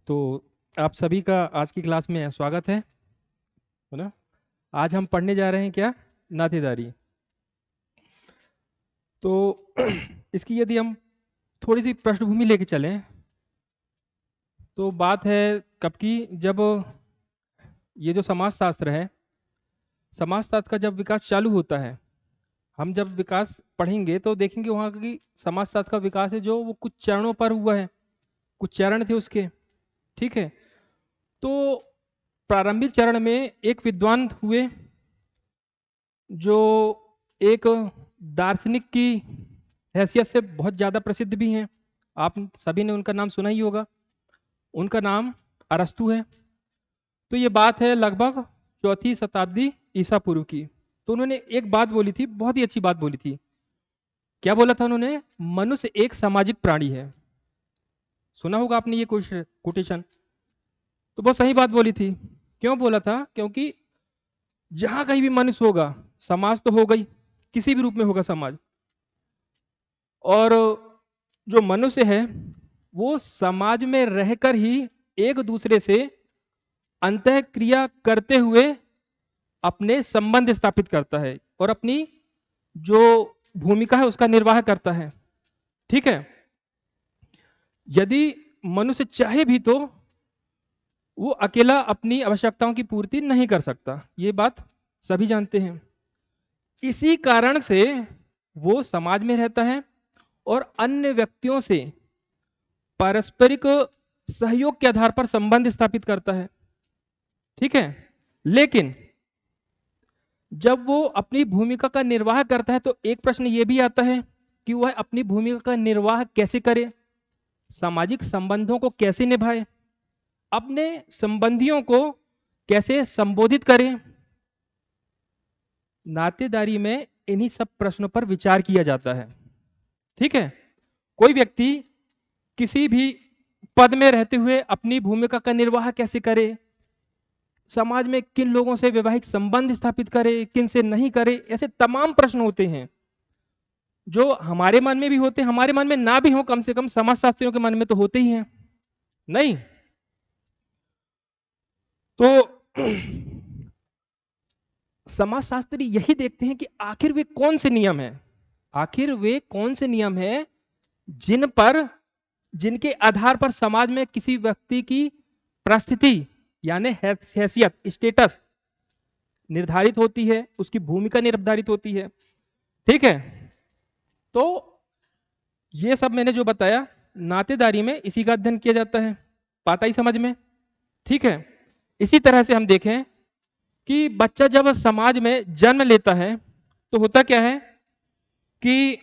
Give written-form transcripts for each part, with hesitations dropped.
तो आप सभी का आज की क्लास में स्वागत है ना। आज हम पढ़ने जा रहे हैं क्या, नातेदारी। तो इसकी यदि हम थोड़ी सी पृष्ठभूमि लेके चलें तो बात है कब की, जब ये जो समाजशास्त्र है, समाजशास्त्र का जब विकास चालू होता है, हम जब विकास पढ़ेंगे तो देखेंगे वहाँ की समाजशास्त्र का विकास है जो वो कुछ चरणों पर हुआ है, कुछ चरण थे उसके। ठीक है। तो प्रारंभिक चरण में एक विद्वान हुए जो एक दार्शनिक की हैसियत से बहुत ज़्यादा प्रसिद्ध भी हैं। आप सभी ने उनका नाम सुना ही होगा। उनका नाम अरस्तु है। तो ये बात है लगभग चौथी शताब्दी ईसा पूर्व की। तो उन्होंने एक बात बोली थी, बहुत ही अच्छी बात बोली थी। क्या बोला था उन्होंने? मनुष्य एक सामाजिक प्राणी है। सुना होगा आपने ये कोटेशन। तो बहुत सही बात बोली थी। क्यों बोला था? क्योंकि जहां कहीं भी मनुष्य होगा, समाज तो होगा ही, किसी भी रूप में होगा समाज। और जो मनुष्य है वो समाज में रहकर ही एक दूसरे से अंतः क्रिया करते हुए अपने संबंध स्थापित करता है और अपनी जो भूमिका है उसका निर्वाह करता है। ठीक है। यदि मनुष्य चाहे भी तो वो अकेला अपनी आवश्यकताओं की पूर्ति नहीं कर सकता, ये बात सभी जानते हैं। इसी कारण से वो समाज में रहता है और अन्य व्यक्तियों से पारस्परिक सहयोग के आधार पर संबंध स्थापित करता है। ठीक है। लेकिन जब वो अपनी भूमिका का निर्वाह करता है तो एक प्रश्न ये भी आता है कि वह अपनी भूमिका का निर्वाह कैसे करे, सामाजिक संबंधों को कैसे निभाए, अपने संबंधियों को कैसे संबोधित करे। नातेदारी में इन्हीं सब प्रश्नों पर विचार किया जाता है। ठीक है। कोई व्यक्ति किसी भी पद में रहते हुए अपनी भूमिका का निर्वाह कैसे करे, समाज में किन लोगों से वैवाहिक संबंध स्थापित करे, किन से नहीं करे, ऐसे तमाम प्रश्न होते हैं जो हमारे मन में भी होते हैं, हमारे मन में ना भी हो, कम से कम समाजशास्त्रियों के मन में तो होते ही हैं। नहीं तो समाजशास्त्री यही देखते हैं कि आखिर वे कौन से नियम हैं, आखिर वे कौन से नियम हैं जिन पर, जिनके आधार पर समाज में किसी व्यक्ति की परिस्थिति यानी हैसियत, स्टेटस निर्धारित होती है, उसकी भूमिका निर्धारित होती है। ठीक है। तो ये सब मैंने जो बताया नातेदारी में इसी का अध्ययन किया जाता है। पाता ही समझ में। ठीक है। इसी तरह से हम देखें कि बच्चा जब समाज में जन्म लेता है तो होता क्या है कि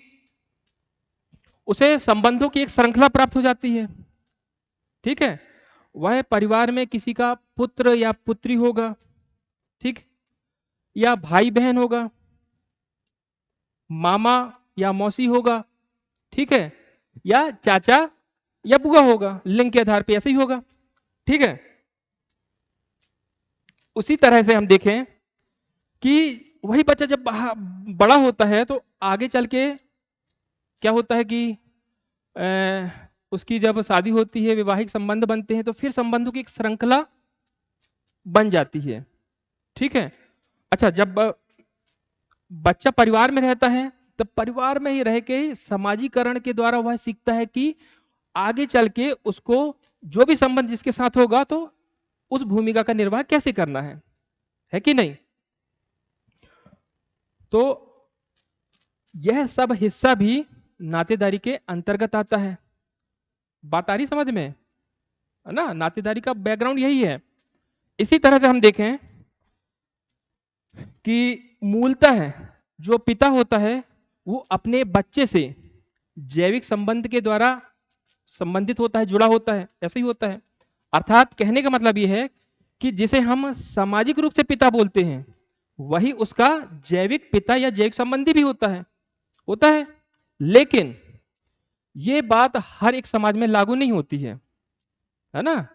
उसे संबंधों की एक श्रृंखला प्राप्त हो जाती है। ठीक है। वह परिवार में किसी का पुत्र या पुत्री होगा, ठीक, या भाई बहन होगा, मामा या मौसी होगा, ठीक है, या चाचा या बुआ होगा, लिंग के आधार पे ऐसे ही होगा। ठीक है। उसी तरह से हम देखें कि वही बच्चा जब बड़ा होता है तो आगे चल के क्या होता है कि उसकी जब शादी होती है, वैवाहिक संबंध बनते हैं, तो फिर संबंधों की एक श्रृंखला बन जाती है। ठीक है। अच्छा, जब बच्चा परिवार में रहता है तब परिवार में ही रह के समाजीकरण के द्वारा वह सीखता है कि आगे चल के उसको जो भी संबंध जिसके साथ होगा तो उस भूमिका का निर्वाह कैसे करना है कि नहीं। तो यह सब हिस्सा भी नातेदारी के अंतर्गत आता है। बात आ रही समझ में, है ना? नातेदारी का बैकग्राउंड यही है। इसी तरह से हम देखें कि मूलतः जो पिता होता है वो अपने बच्चे से जैविक संबंध के द्वारा संबंधित होता है, जुड़ा होता है, ऐसे ही होता है। अर्थात कहने का मतलब यह है कि जिसे हम सामाजिक रूप से पिता बोलते हैं वही उसका जैविक पिता या जैविक संबंधी भी होता है। लेकिन यह बात हर एक समाज में लागू नहीं होती है ना।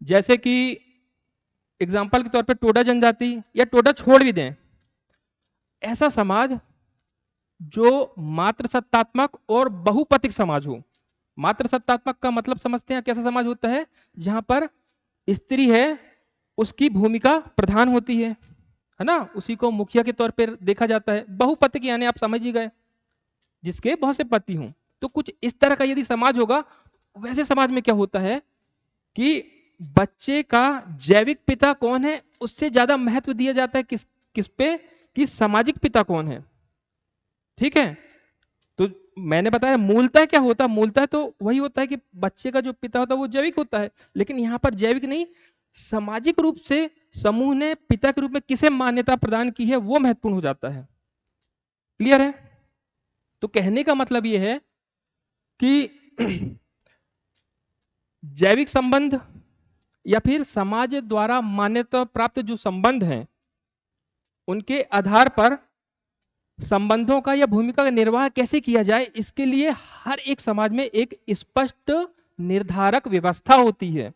जैसे कि एग्जाम्पल के तौर पे टोडा जनजाति या टोडा छोड़ भी दें, ऐसा समाज जो मात्र सत्तात्मक और बहुपतिक समाज हो, मात्र सत्तात्मक का मतलब समझते हैं कैसा समाज होता है, जहां पर स्त्री है उसकी भूमिका प्रधान होती है ना, उसी को मुखिया के तौर पर देखा जाता है। बहुपति के यानी आप समझ ही गए, जिसके बहुत से पति हों। तो कुछ इस तरह का यदि समाज होगा, वैसे समाज में क्या होता है कि बच्चे का जैविक पिता कौन है उससे ज्यादा महत्व दिया जाता है किस किस पे, कि सामाजिक पिता कौन है। ठीक है, तो मैंने बताया मूलतः क्या होता है, मूलतः तो वही होता है कि बच्चे का जो पिता होता है वो जैविक होता है, लेकिन यहां पर जैविक नहीं, सामाजिक रूप से समूह ने पिता के रूप में किसे मान्यता प्रदान की है वो महत्वपूर्ण हो जाता है। क्लियर है? तो कहने का मतलब यह है कि जैविक संबंध या फिर समाज द्वारा मान्यता प्राप्त जो संबंध हैं उनके आधार पर संबंधों का या भूमिका का निर्वाह कैसे किया जाए, इसके लिए हर एक समाज में एक स्पष्ट निर्धारक व्यवस्था होती है।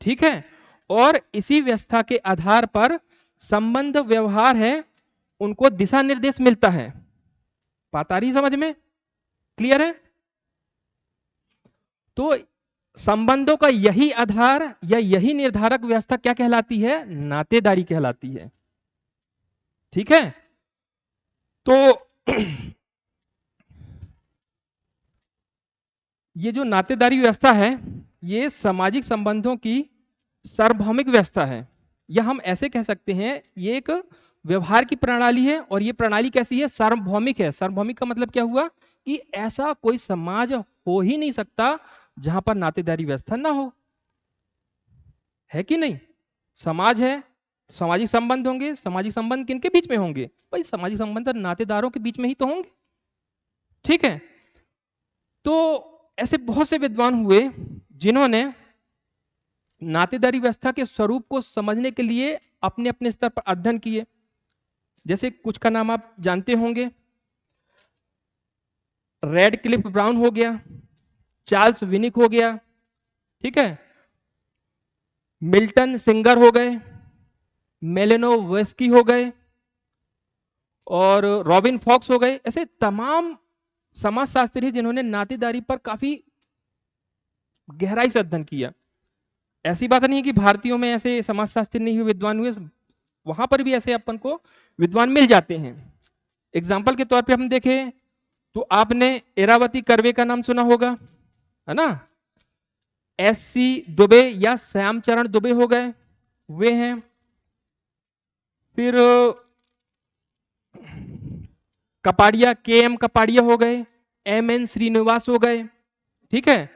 ठीक है, और इसी व्यवस्था के आधार पर संबंध व्यवहार है उनको दिशा निर्देश मिलता है। बात आ रही समझ में? क्लियर है? तो संबंधों का यही आधार या यही निर्धारक व्यवस्था क्या कहलाती है? नातेदारी कहलाती है। ठीक है, तो ये जो नातेदारी व्यवस्था है ये सामाजिक संबंधों की सार्वभौमिक व्यवस्था है, या हम ऐसे कह सकते हैं ये एक व्यवहार की प्रणाली है। और ये प्रणाली कैसी है? सार्वभौमिक है। सार्वभौमिक का मतलब क्या हुआ कि ऐसा कोई समाज हो ही नहीं सकता जहां पर नातेदारी व्यवस्था ना हो। है कि नहीं? समाज है, सामाजिक संबंध होंगे। सामाजिक संबंध किनके बीच में होंगे? भाई सामाजिक संबंध नातेदारों के बीच में ही तो होंगे। ठीक है, तो ऐसे बहुत से विद्वान हुए जिन्होंने नातेदारी व्यवस्था के स्वरूप को समझने के लिए अपने अपने स्तर पर अध्ययन किए। जैसे कुछ का नाम आप जानते होंगे, रेडक्लिफ ब्राउन हो गया, चार्ल्स विनिक हो गया, ठीक है, मिल्टन सिंगर हो गए, मेलेनोवेस्की हो गए और रॉबिन फॉक्स हो गए। ऐसे तमाम समाजशास्त्री जिन्होंने नातेदारी पर काफी गहराई से अध्ययन किया। ऐसी बात नहीं कि भारतीयों में ऐसे समाजशास्त्री नहीं हुए, विद्वान हुए, वहां पर भी ऐसे अपन को विद्वान मिल जाते हैं। एग्जाम्पल के तौर पे हम देखें तो आपने एरावती कर्वे का नाम सुना होगा, है ना। एस.सी. दुबे या श्यामचरण दुबे हो गए, वे हैं। फिर कपाड़िया, के.एम. कपाड़िया हो गए, एम.एन. श्रीनिवास हो गए। ठीक है,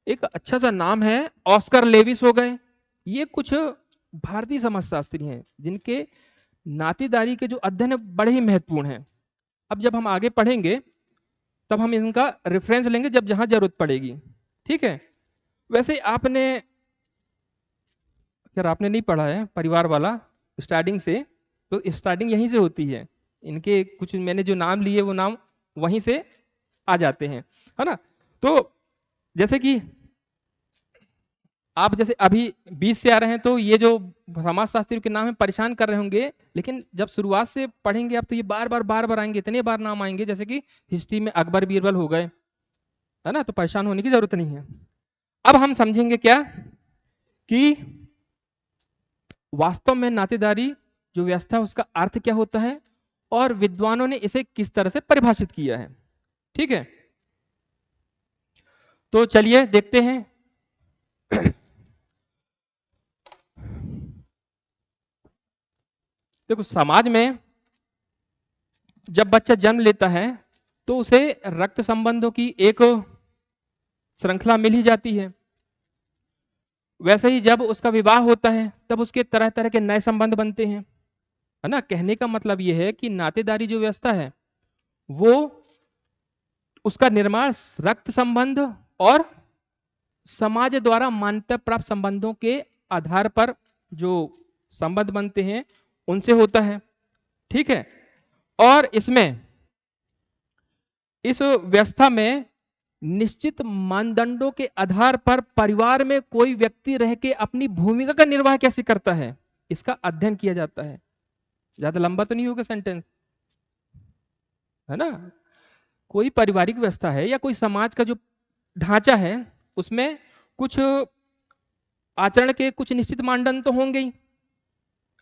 एक अच्छा सा नाम है ऑस्कर लेविस हो गए। ये कुछ भारतीय समाजशास्त्री हैं जिनके नातेदारी के जो अध्ययन है बड़े ही महत्वपूर्ण हैं। अब जब हम आगे पढ़ेंगे तब हम इनका रेफरेंस लेंगे जब जहां जरूरत पड़ेगी। ठीक है, वैसे आपने, अगर आपने नहीं पढ़ा है परिवार वाला स्टार्टिंग से, तो स्टार्टिंग यहीं से होती है। इनके कुछ मैंने जो नाम लिए वो नाम वहीं से आ जाते हैं, है ना। तो जैसे कि आप जैसे अभी 20 से आ रहे हैं तो ये जो समाजशास्त्री के नाम है परेशान कर रहे होंगे, लेकिन जब शुरुआत से पढ़ेंगे आप तो ये बार बार आएंगे, इतने बार नाम आएंगे। जैसे कि हिस्ट्री में अकबर बीरबल हो गए, है ना, तो परेशान होने की जरूरत नहीं है। अब हम समझेंगे क्या कि वास्तव में नातेदारी जो व्यवस्था उसका अर्थ क्या होता है और विद्वानों ने इसे किस तरह से परिभाषित किया है। ठीक है, तो चलिए देखते हैं। देखो, समाज में जब बच्चा जन्म लेता है तो उसे रक्त संबंधों की एक श्रृंखला मिल ही जाती है। वैसे ही जब उसका विवाह होता है तब उसके तरह तरह के नए संबंध बनते हैं, है ना। कहने का मतलब यह है कि नातेदारी जो व्यवस्था है वो उसका निर्माण रक्त संबंध और समाज द्वारा मान्यता प्राप्त संबंधों के आधार पर जो संबंध बनते हैं उनसे होता है। ठीक है, और इसमें इस व्यवस्था में निश्चित मानदंडों के आधार पर परिवार में कोई व्यक्ति रह के अपनी भूमिका का निर्वाह कैसे करता है इसका अध्ययन किया जाता है। ज्यादा लंबा तो नहीं होगा सेंटेंस, है ना। कोई पारिवारिक व्यवस्था है या कोई समाज का जो ढांचा है उसमें कुछ आचरण के कुछ निश्चित मानदंड तो होंगे ही,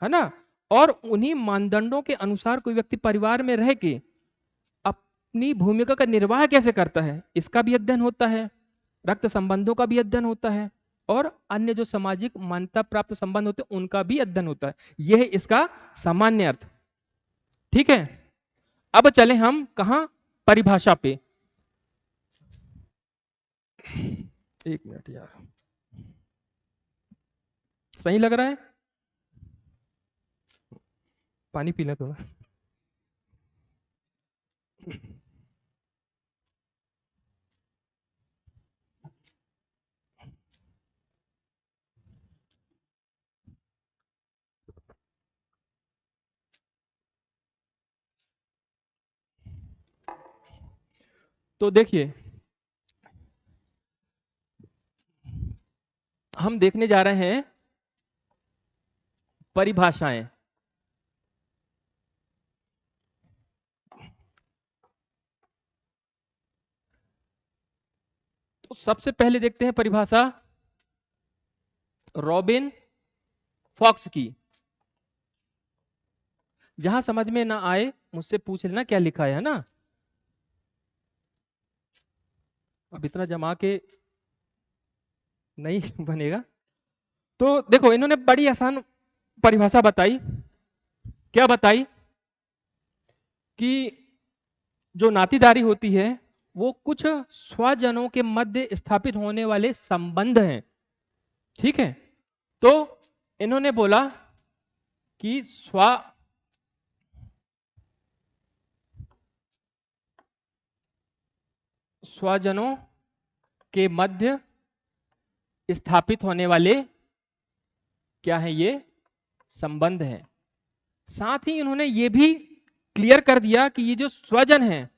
है ना। और उन्हीं मानदंडों के अनुसार कोई व्यक्ति परिवार में रह के अपनी भूमिका का निर्वाह कैसे करता है, इसका भी अध्ययन होता है। रक्त संबंधों का भी अध्ययन होता है और अन्य जो सामाजिक मान्यता प्राप्त संबंध होते हैं उनका भी अध्ययन होता है। यह है इसका सामान्य अर्थ। ठीक है, अब चले हम कहां, परिभाषा पे। एक मिनट यार, सही लग रहा है? पानी पीना थोड़ा। तो देखिए, हम देखने जा रहे हैं परिभाषाएं। तो सबसे पहले देखते हैं परिभाषा रॉबिन फॉक्स की। जहां समझ में ना आए मुझसे पूछ लेना क्या लिखा है ना। अब इतना जमा के नहीं बनेगा। तो देखो, इन्होंने बड़ी आसान परिभाषा बताई। क्या बताई? कि जो नातीदारी होती है वो कुछ स्वजनों के मध्य स्थापित होने वाले संबंध हैं। ठीक है, तो इन्होंने बोला कि स्वजनों के मध्य स्थापित होने वाले क्या है, ये संबंध है। साथ ही इन्होंने ये भी क्लियर कर दिया कि ये जो स्वजन हैं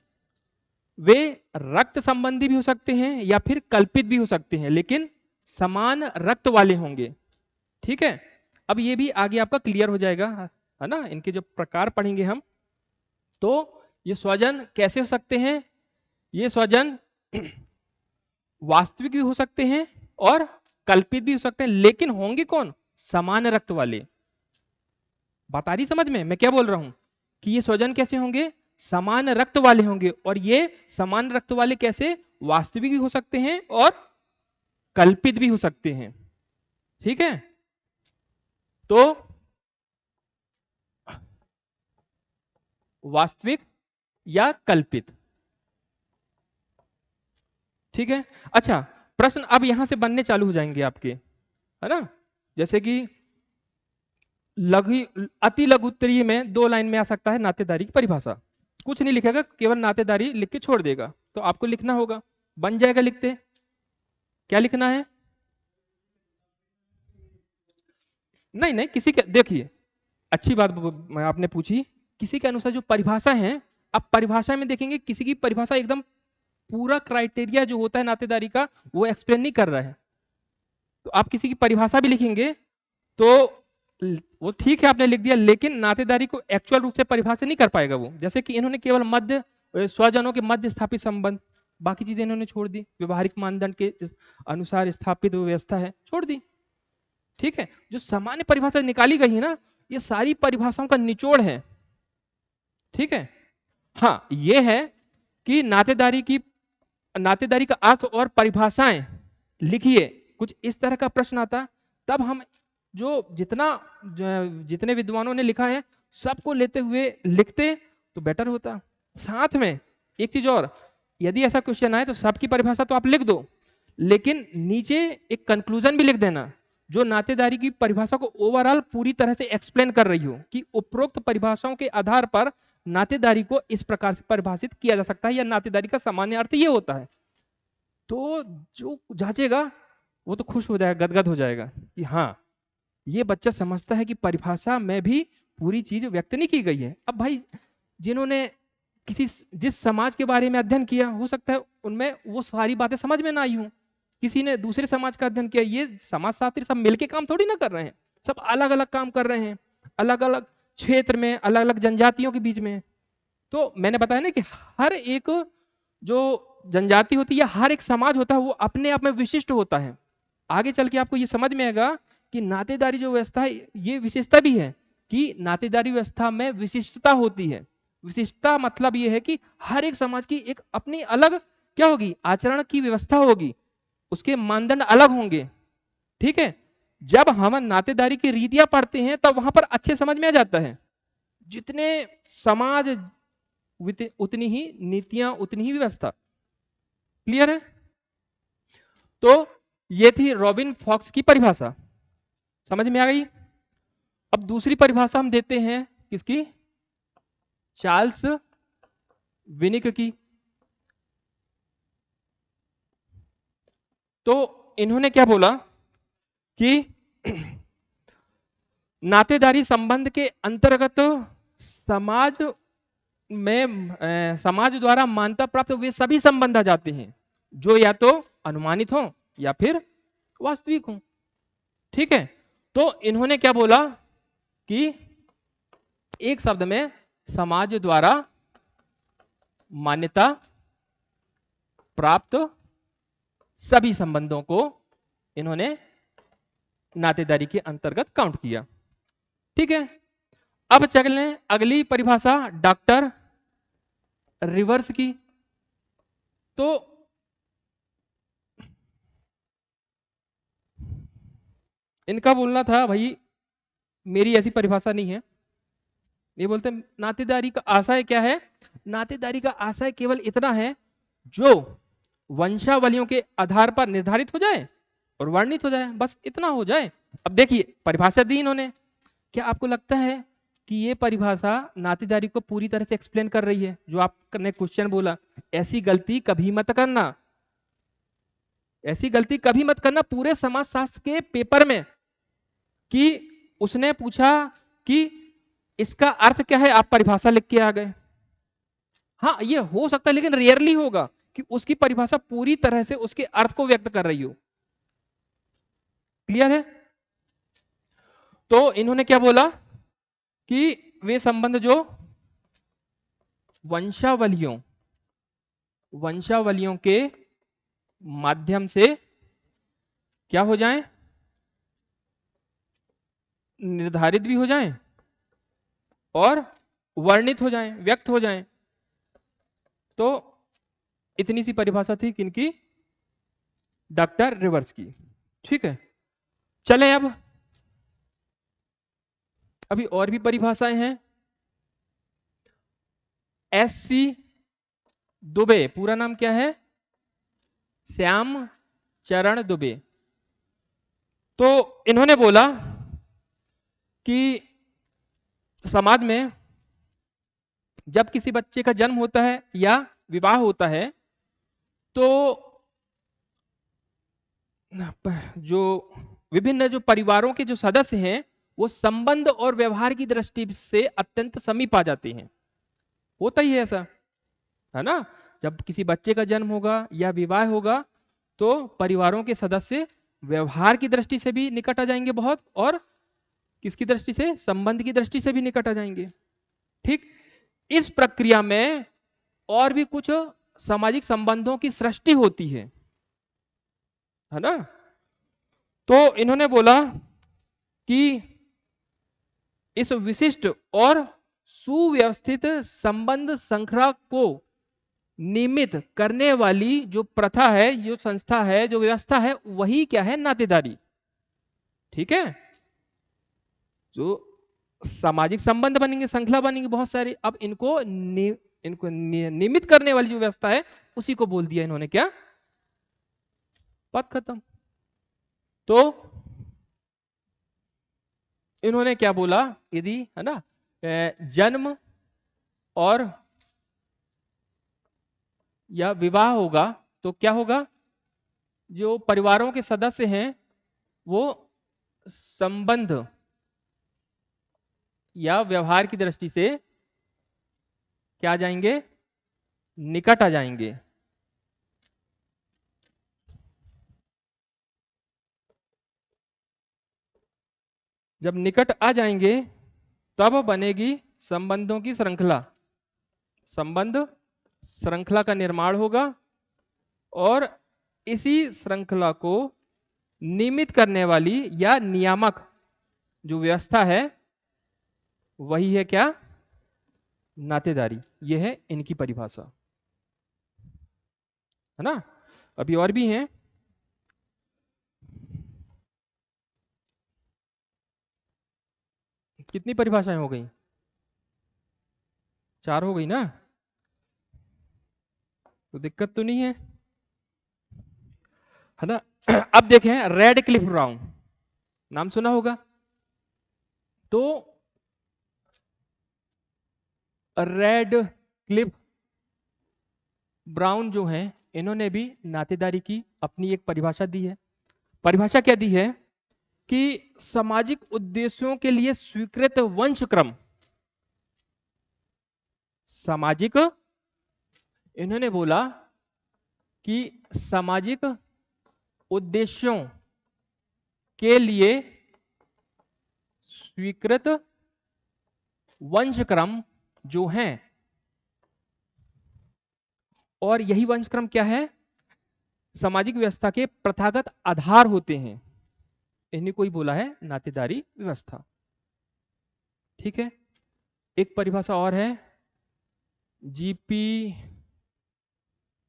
वे रक्त संबंधी भी हो सकते हैं या फिर कल्पित भी हो सकते हैं, लेकिन समान रक्त वाले होंगे। ठीक है, अब ये भी आगे आपका क्लियर हो जाएगा, है ना। इनके जो प्रकार पढ़ेंगे हम, तो ये स्वजन कैसे हो सकते हैं। ये स्वजन वास्तविक भी हो सकते हैं और कल्पित भी हो सकते हैं, लेकिन होंगे कौन, समान रक्त वाले। बात आ रही समझ में मैं क्या बोल रहा हूं, कि ये स्वजन कैसे होंगे, समान रक्त वाले होंगे। और ये समान रक्त वाले कैसे, वास्तविक भी हो सकते हैं और कल्पित भी हो सकते हैं। ठीक है, तो वास्तविक या कल्पित। ठीक है, अच्छा, प्रश्न अब यहां से बनने चालू हो जाएंगे आपके, है ना। जैसे कि लघु अति लघु उत्तरीय में 2 लाइन में आ सकता है नातेदारी की परिभाषा। कुछ नहीं लिखेगा, केवल नातेदारी लिख के छोड़ देगा। तो आपको लिखना होगा, बन जाएगा लिखते। क्या लिखना है? नहीं नहीं, किसी के, देखिए अच्छी बात मैं आपने पूछी। किसी के अनुसार जो परिभाषा है, अब परिभाषा में देखेंगे किसी की परिभाषा एकदम पूरा क्राइटेरिया जो होता है नातेदारी का वो एक्सप्लेन नहीं कर रहा है। तो आप किसी की परिभाषा भी लिखेंगे तो वो ठीक है आपने लिख दिया, लेकिन नातेदारी को एक्चुअल रूप से परिभाषित नहीं कर पाएगा वो। जैसे कि इन्होंने केवल मध्य स्वजनों के मध्य स्थापित संबंध, बाकी चीजें इन्होंने छोड़ दी। व्यवहारिक मानदंड के अनुसार स्थापित व्यवस्था है, छोड़ दी। ठीक है, जो सामान्य परिभाषा निकाली गई है ना, ये सारी परिभाषाओं का निचोड़ है। ठीक है, हाँ ये है कि नातेदारी का अर्थ और परिभाषाएं लिखिए। कुछ इस तरह का प्रश्न आता, तब हम जो जितने विद्वानों ने लिखा है सबको लेते हुए लिखते तो बेटर होता। साथ में एक चीज और, यदि ऐसा क्वेश्चन आए तो सबकी परिभाषा तो आप लिख दो, लेकिन नीचे एक कंक्लूजन भी लिख देना जो नातेदारी की परिभाषा को ओवरऑल पूरी तरह से एक्सप्लेन कर रही हो, कि उपरोक्त परिभाषाओं के आधार पर नातेदारी को इस प्रकार से परिभाषित किया जा सकता है, या नातेदारी का सामान्य अर्थ ये होता है। तो जो जांचेगा वो तो खुश हो जाएगा, गदगद हो जाएगा कि हाँ ये बच्चा समझता है कि परिभाषा में भी पूरी चीज व्यक्त नहीं की गई है। अब भाई जिन्होंने जिस समाज के बारे में अध्ययन किया, हो सकता है उनमें वो सारी बातें समझ में ना आई हो। किसी ने दूसरे समाज का अध्ययन किया, ये समाजशास्त्री सब मिलके काम थोड़ी ना कर रहे हैं, सब अलग अलग काम कर रहे हैं, अलग अलग क्षेत्र में, अलग अलग जनजातियों के बीच में। तो मैंने बताया ना कि हर एक जो जनजाति होती है या हर एक समाज होता है वो अपने आप में विशिष्ट होता है। आगे चल के आपको ये समझ में आएगा कि नातेदारी जो व्यवस्था है ये विशेषता भी है कि नातेदारी व्यवस्था में विशिष्टता होती है। विशिष्टता मतलब ये है कि हर एक समाज की एक अपनी अलग क्या होगी, आचरण की व्यवस्था होगी, उसके मानदंड अलग होंगे। ठीक है, जब हम नातेदारी की रीतियां पढ़ते हैं तब वहां पर अच्छे समझ में आ जाता है। जितने समाज उतनी ही नीतियां, उतनी ही व्यवस्था। क्लियर है? तो ये थी रॉबिन फॉक्स की परिभाषा, समझ में आ गई। अब दूसरी परिभाषा हम देते हैं किसकी, चार्ल्स विनिक की। तो इन्होंने क्या बोला कि नातेदारी संबंध के अंतर्गत समाज में समाज द्वारा मान्यता प्राप्त वे सभी संबंध आ जाते हैं जो या तो अनुमानित हो या फिर वास्तविक हो। ठीक है, तो इन्होंने क्या बोला कि एक शब्द में समाज द्वारा मान्यता प्राप्त सभी संबंधों को इन्होंने नातेदारी के अंतर्गत काउंट किया। ठीक है, अब चलें अगली परिभाषा डॉक्टर रिवर्स की। तो इनका बोलना था भाई मेरी ऐसी परिभाषा नहीं है। ये बोलते हैं नातेदारी का आशय क्या है, नातेदारी का आशय केवल इतना है जो वंशावलियों के आधार पर निर्धारित हो जाए और वर्णित हो जाए, बस इतना हो जाए। अब देखिए परिभाषा दी इन्होंने, क्या आपको लगता है कि ये परिभाषा नातेदारी को पूरी तरह से एक्सप्लेन कर रही है? जो आपने क्वेश्चन बोला, ऐसी गलती कभी मत करना, ऐसी गलती कभी मत करना पूरे समाजशास्त्र के पेपर में कि उसने पूछा कि इसका अर्थ क्या है, आप परिभाषा लिख के आ गए। हाँ ये हो सकता है लेकिन रेयरली होगा कि उसकी परिभाषा पूरी तरह से उसके अर्थ को व्यक्त कर रही हो। क्लियर है? तो इन्होंने क्या बोला कि वे संबंध जो वंशावलियों के माध्यम से क्या हो जाएं, निर्धारित भी हो जाएं और वर्णित हो जाएं, व्यक्त हो जाएं। तो इतनी सी परिभाषा थी किनकी, डॉक्टर रिवर्स की। ठीक है, चलें अब अभी और भी परिभाषाएं हैं। एस.सी. दुबे, पूरा नाम क्या है, श्याम चरण दुबे। तो इन्होंने बोला कि समाज में जब किसी बच्चे का जन्म होता है या विवाह होता है तो जो विभिन्न जो परिवारों के जो सदस्य हैं वो संबंध और व्यवहार की दृष्टि से अत्यंत समीप आ जाते हैं। होता ही है ऐसा, है ना? जब किसी बच्चे का जन्म होगा या विवाह होगा तो परिवारों के सदस्य व्यवहार की दृष्टि से भी निकट आ जाएंगे बहुत, और किसकी दृष्टि से, संबंध की दृष्टि से भी निकट आ जाएंगे। ठीक, इस प्रक्रिया में और भी कुछ सामाजिक संबंधों की सृष्टि होती है ना? तो इन्होंने बोला कि इस विशिष्ट और सुव्यवस्थित संबंध श्रृंखला को नियमित करने वाली जो प्रथा है, जो संस्था है, जो व्यवस्था है, वही क्या है, नातेदारी। ठीक है, जो सामाजिक संबंध बनेंगे, श्रृंखला बनेंगे बहुत सारी, अब इनको नियमित करने वाली जो व्यवस्था है उसी को बोल दिया इन्होंने क्या, बात खत्म। तो इन्होंने क्या बोला, यदि है ना जन्म और या विवाह होगा तो क्या होगा, जो परिवारों के सदस्य हैं वो संबंध या व्यवहार की दृष्टि से क्या आ जाएंगे, निकट आ जाएंगे। जब निकट आ जाएंगे तब बनेगी संबंधों की श्रृंखला, संबंध श्रृंखला का निर्माण होगा और इसी श्रृंखला को नियमित करने वाली या नियामक जो व्यवस्था है वही है क्या? नातेदारी। यह है इनकी परिभाषा, है ना। अभी और भी हैं। कितनी परिभाषाएं हो गई? 4 हो गई ना, तो दिक्कत तो नहीं है ना। अब देखें रेडक्लिफ ब्राउन, नाम सुना होगा। तो रेडक्लिफ ब्राउन जो है, इन्होंने भी नातेदारी की अपनी एक परिभाषा दी है। परिभाषा क्या दी है कि सामाजिक उद्देश्यों के लिए स्वीकृत वंशक्रम, सामाजिक, इन्होंने बोला कि सामाजिक उद्देश्यों के लिए स्वीकृत वंशक्रम जो हैं, और यही वंशक्रम क्या है? सामाजिक व्यवस्था के प्रथागत आधार होते हैं। इन्हीं को ही बोला है नातेदारी व्यवस्था। ठीक है। एक परिभाषा और है, जीपी,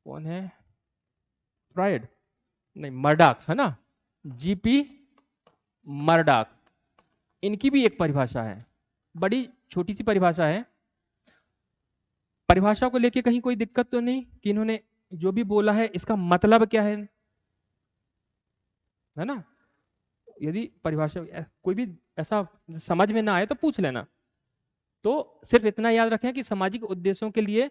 कौन है, फ्रायड नहीं, मर्डाक, है ना, जीपी मर्डाक, इनकी भी एक परिभाषा है। बड़ी छोटी सी परिभाषा है। परिभाषा को लेके कहीं कोई दिक्कत तो नहीं कि इन्होंने जो भी बोला है इसका मतलब क्या है ना। यदि परिभाषा कोई भी ऐसा समझ में ना आए तो पूछ लेना। तो सिर्फ इतना याद रखें कि सामाजिक उद्देश्यों के लिए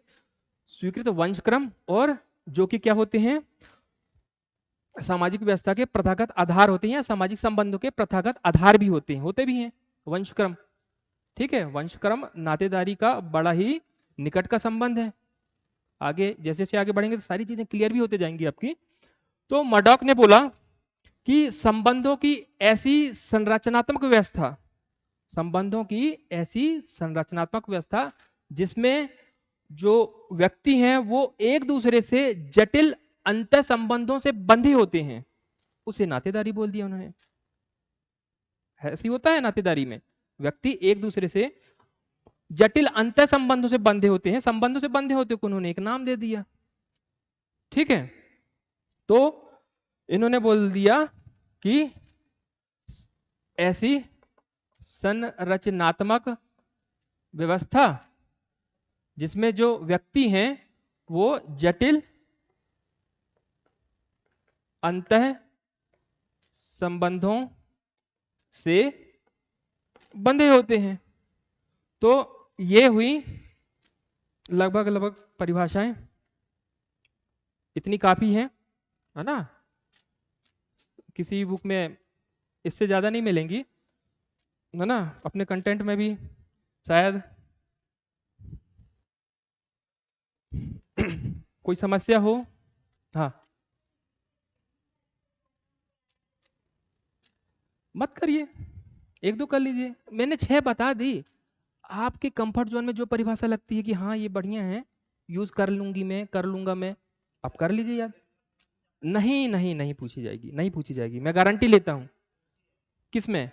स्वीकृत वंशक्रम, और जो कि क्या होते हैं, सामाजिक व्यवस्था के प्रथागत आधार होते हैं, या सामाजिक संबंधों के प्रथागत आधार भी होते भी हैं वंशक्रम। ठीक है। वंशक्रम नातेदारी का बड़ा ही निकट का संबंध है। आगे जैसे जैसे आगे बढ़ेंगे तो सारी चीजें क्लियर भी होते जाएंगी आपकी। तो मर्डॉक ने बोला कि संबंधों की ऐसी संरचनात्मक व्यवस्था, संबंधों की ऐसी संरचनात्मक व्यवस्था जिसमें जो व्यक्ति हैं वो एक दूसरे से जटिल अंतर संबंधों से बंधे होते हैं, उसे नातेदारी बोल दिया उन्होंने। ऐसी होता है नातेदारी में, व्यक्ति एक दूसरे से जटिल अंतर संबंधों से बंधे होते हैं, संबंधों से बंधे होते को उन्होंने एक नाम दे दिया। ठीक है। तो इन्होंने बोल दिया कि ऐसी संरचनात्मक व्यवस्था जिसमें जो व्यक्ति हैं वो जटिल अंतः संबंधों से बंधे होते हैं। तो ये हुई लगभग परिभाषाएं, इतनी काफी है ना। किसी बुक में इससे ज्यादा नहीं मिलेंगी, है ना। अपने कंटेंट में भी शायद कोई समस्या हो। हाँ, मत करिए, एक दो कर लीजिए। मैंने 6 बता दी। आपके कंफर्ट जोन में जो परिभाषा लगती है कि हाँ ये बढ़िया है, यूज कर लूंगी मैं, कर लूंगा मैं, आप कर लीजिए याद। नहीं नहीं नहीं पूछी जाएगी, नहीं पूछी जाएगी, मैं गारंटी लेता हूं। किसमें?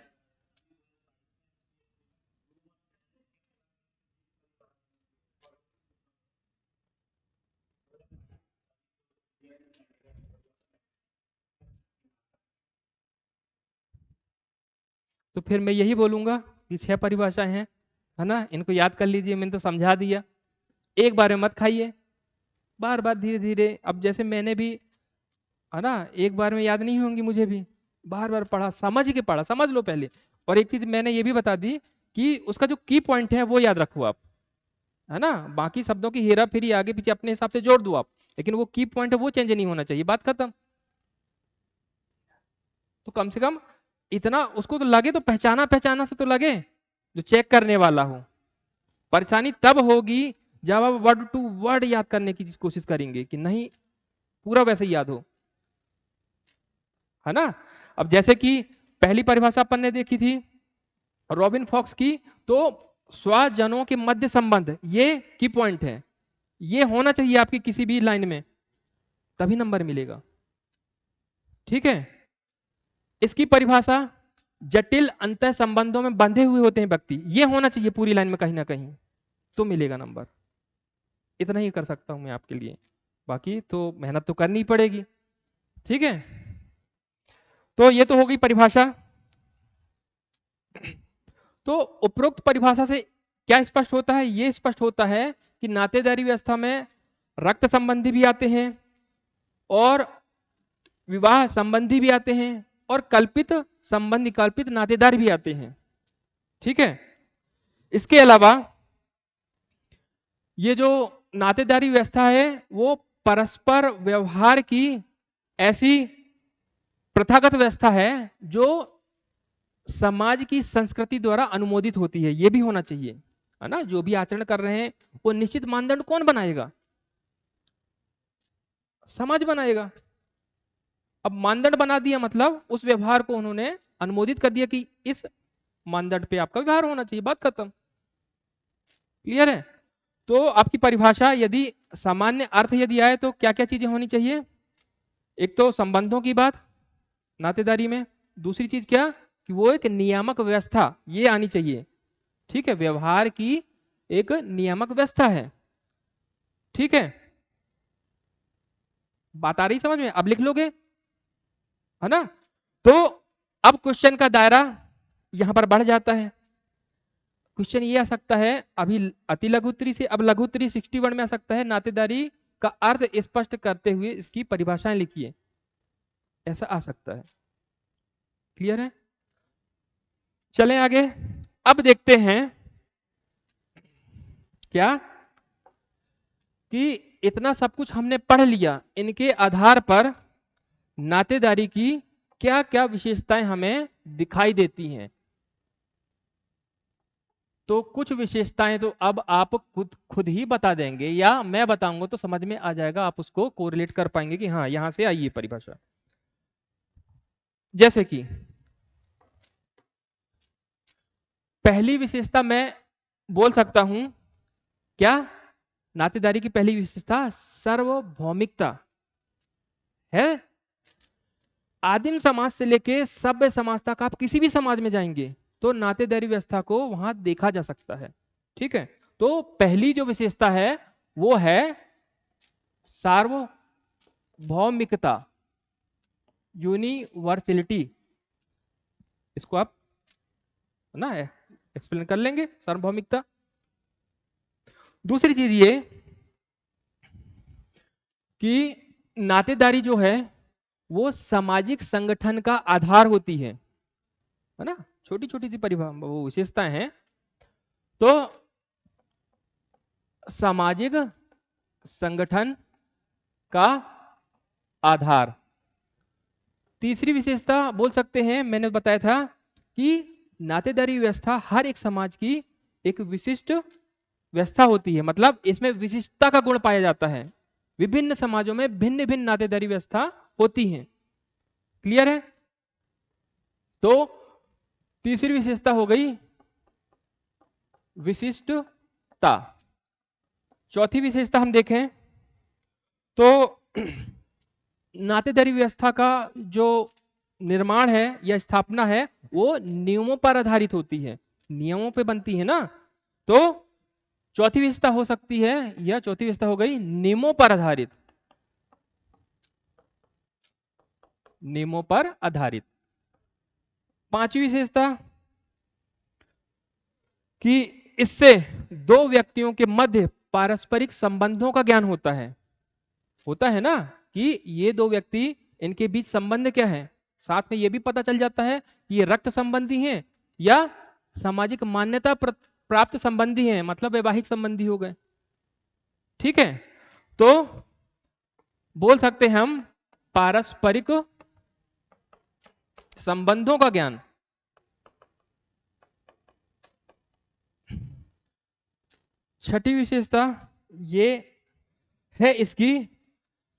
तो फिर मैं यही बोलूंगा कि 6 परिभाषाएं हैं, है ना, इनको याद कर लीजिए। मैंने तो समझा दिया, एक बार में मत खाइए, बार बार धीरे धीरे। अब जैसे मैंने भी, है ना, एक बार में याद नहीं होंगी मुझे भी, बार बार पढ़ा, समझ के पढ़ा, समझ लो पहले। और एक चीज मैंने ये भी बता दी कि उसका जो की पॉइंट है वो याद रखो आप, है ना। बाकी शब्दों की हेरा फेरी आगे पीछे अपने हिसाब से जोड़ दो आप, लेकिन वो की पॉइंट है वो चेंज नहीं होना चाहिए, बात खत्म। तो कम से कम इतना उसको तो लगे, तो पहचाना पहचाना से तो लगे, जो चेक करने वाला हो। परेशानी तब होगी जब आप वर्ड टू वर्ड याद करने की कोशिश करेंगे कि नहीं पूरा वैसे ही याद हो, है ना। अब जैसे कि पहली परिभाषा अपन ने देखी थी रॉबिन फॉक्स की, तो स्वजनों के मध्य संबंध, ये की पॉइंट है, ये होना चाहिए आपकी किसी भी लाइन में। तभी नंबर मिलेगा। ठीक है, इसकी परिभाषा जटिल अंतः संबंधों में बंधे हुए होते हैं व्यक्ति, ये होना चाहिए पूरी लाइन में कहीं ना कहीं, तो मिलेगा नंबर। इतना ही कर सकता हूं मैं आपके लिए, बाकी तो मेहनत तो करनी पड़ेगी। ठीक है, तो ये तो हो गई परिभाषा। तो उपरोक्त परिभाषा से क्या स्पष्ट होता है? ये स्पष्ट होता है कि नातेदारी व्यवस्था में रक्त संबंधी भी आते हैं और विवाह संबंधी भी आते हैं और कल्पित संबंधी, कल्पित नातेदार भी आते हैं। ठीक है, इसके अलावा ये जो नातेदारी व्यवस्था है वो परस्पर व्यवहार की ऐसी प्रथागत व्यवस्था है जो समाज की संस्कृति द्वारा अनुमोदित होती है। ये भी होना चाहिए, है ना। जो भी आचरण कर रहे हैं वो निश्चित मानदंड कौन बनाएगा? समाज बनाएगा। अब मानदंड बना दिया मतलब उस व्यवहार को उन्होंने अनुमोदित कर दिया कि इस मानदंड पे आपका व्यवहार होना चाहिए, बात खत्म। क्लियर है? तो आपकी परिभाषा यदि सामान्य अर्थ यदि आए तो क्या क्या चीजें होनी चाहिए? एक तो संबंधों की बात नातेदारी में, दूसरी चीज क्या कि वो एक नियामक व्यवस्था ये आनी चाहिए। ठीक है, व्यवहार की एक नियामक व्यवस्था है। ठीक है, बात आ रही समझ में? अब लिख लोगे, है ना। तो अब क्वेश्चन का दायरा यहां पर बढ़ जाता है। क्वेश्चन ये आ सकता है, अभी अति लघुत्तरी से अब लघुत्तरी 61 में आ सकता है, नातेदारी का अर्थ स्पष्ट करते हुए इसकी परिभाषाएं लिखिए, ऐसा आ सकता है। क्लियर है? चलें आगे। अब देखते हैं क्या कि इतना सब कुछ हमने पढ़ लिया, इनके आधार पर नातेदारी की क्या क्या विशेषताएं हमें दिखाई देती हैं। तो कुछ विशेषताएं तो अब आप खुद ही बता देंगे या मैं बताऊंगा तो समझ में आ जाएगा, आप उसको कोरिलेट कर पाएंगे कि हाँ यहां से आई ये परिभाषा। जैसे कि पहली विशेषता मैं बोल सकता हूं क्या, नातेदारी की पहली विशेषता सार्वभौमिकता है। आदिम समाज से लेके सभ्य समाज तक आप किसी भी समाज में जाएंगे तो नातेदारी व्यवस्था को वहां देखा जा सकता है। ठीक है, तो पहली जो विशेषता है वो है सार्वभौमिकता, यूनिवर्सलिटी। इसको आप ना एक्सप्लेन कर लेंगे, सार्वभौमिकता। दूसरी चीज ये कि नातेदारी जो है वो सामाजिक संगठन का आधार होती है ना। छोटी छोटी सी वो विशेषताएं हैं। तो सामाजिक संगठन का आधार। तीसरी विशेषता बोल सकते हैं, मैंने बताया था कि नातेदारी व्यवस्था हर एक समाज की एक विशिष्ट व्यवस्था होती है, मतलब इसमें विशिष्टता का गुण पाया जाता है। विभिन्न समाजों में भिन्न भिन्न नातेदारी व्यवस्था होती है। क्लियर है? तो तीसरी विशेषता हो गई विशिष्टता। चौथी विशेषता हम देखें तो नातेदारी व्यवस्था का जो निर्माण है या स्थापना है वो नियमों पर आधारित होती है, नियमों पे बनती है ना। तो चौथी विशेषता हो सकती है, यह चौथी विशेषता हो गई नियमों पर आधारित, नियमों पर आधारित। पांचवी विशेषता कि इससे दो व्यक्तियों के मध्य पारस्परिक संबंधों का ज्ञान होता है ना, कि ये दो व्यक्ति इनके बीच संबंध क्या है। साथ में ये भी पता चल जाता है कि ये रक्त संबंधी हैं या सामाजिक मान्यता प्राप्त संबंधी हैं, मतलब वैवाहिक संबंधी हो गए। ठीक है, तो बोल सकते हैं हम पारस्परिक संबंधों का ज्ञान। छठी विशेषता ये है इसकी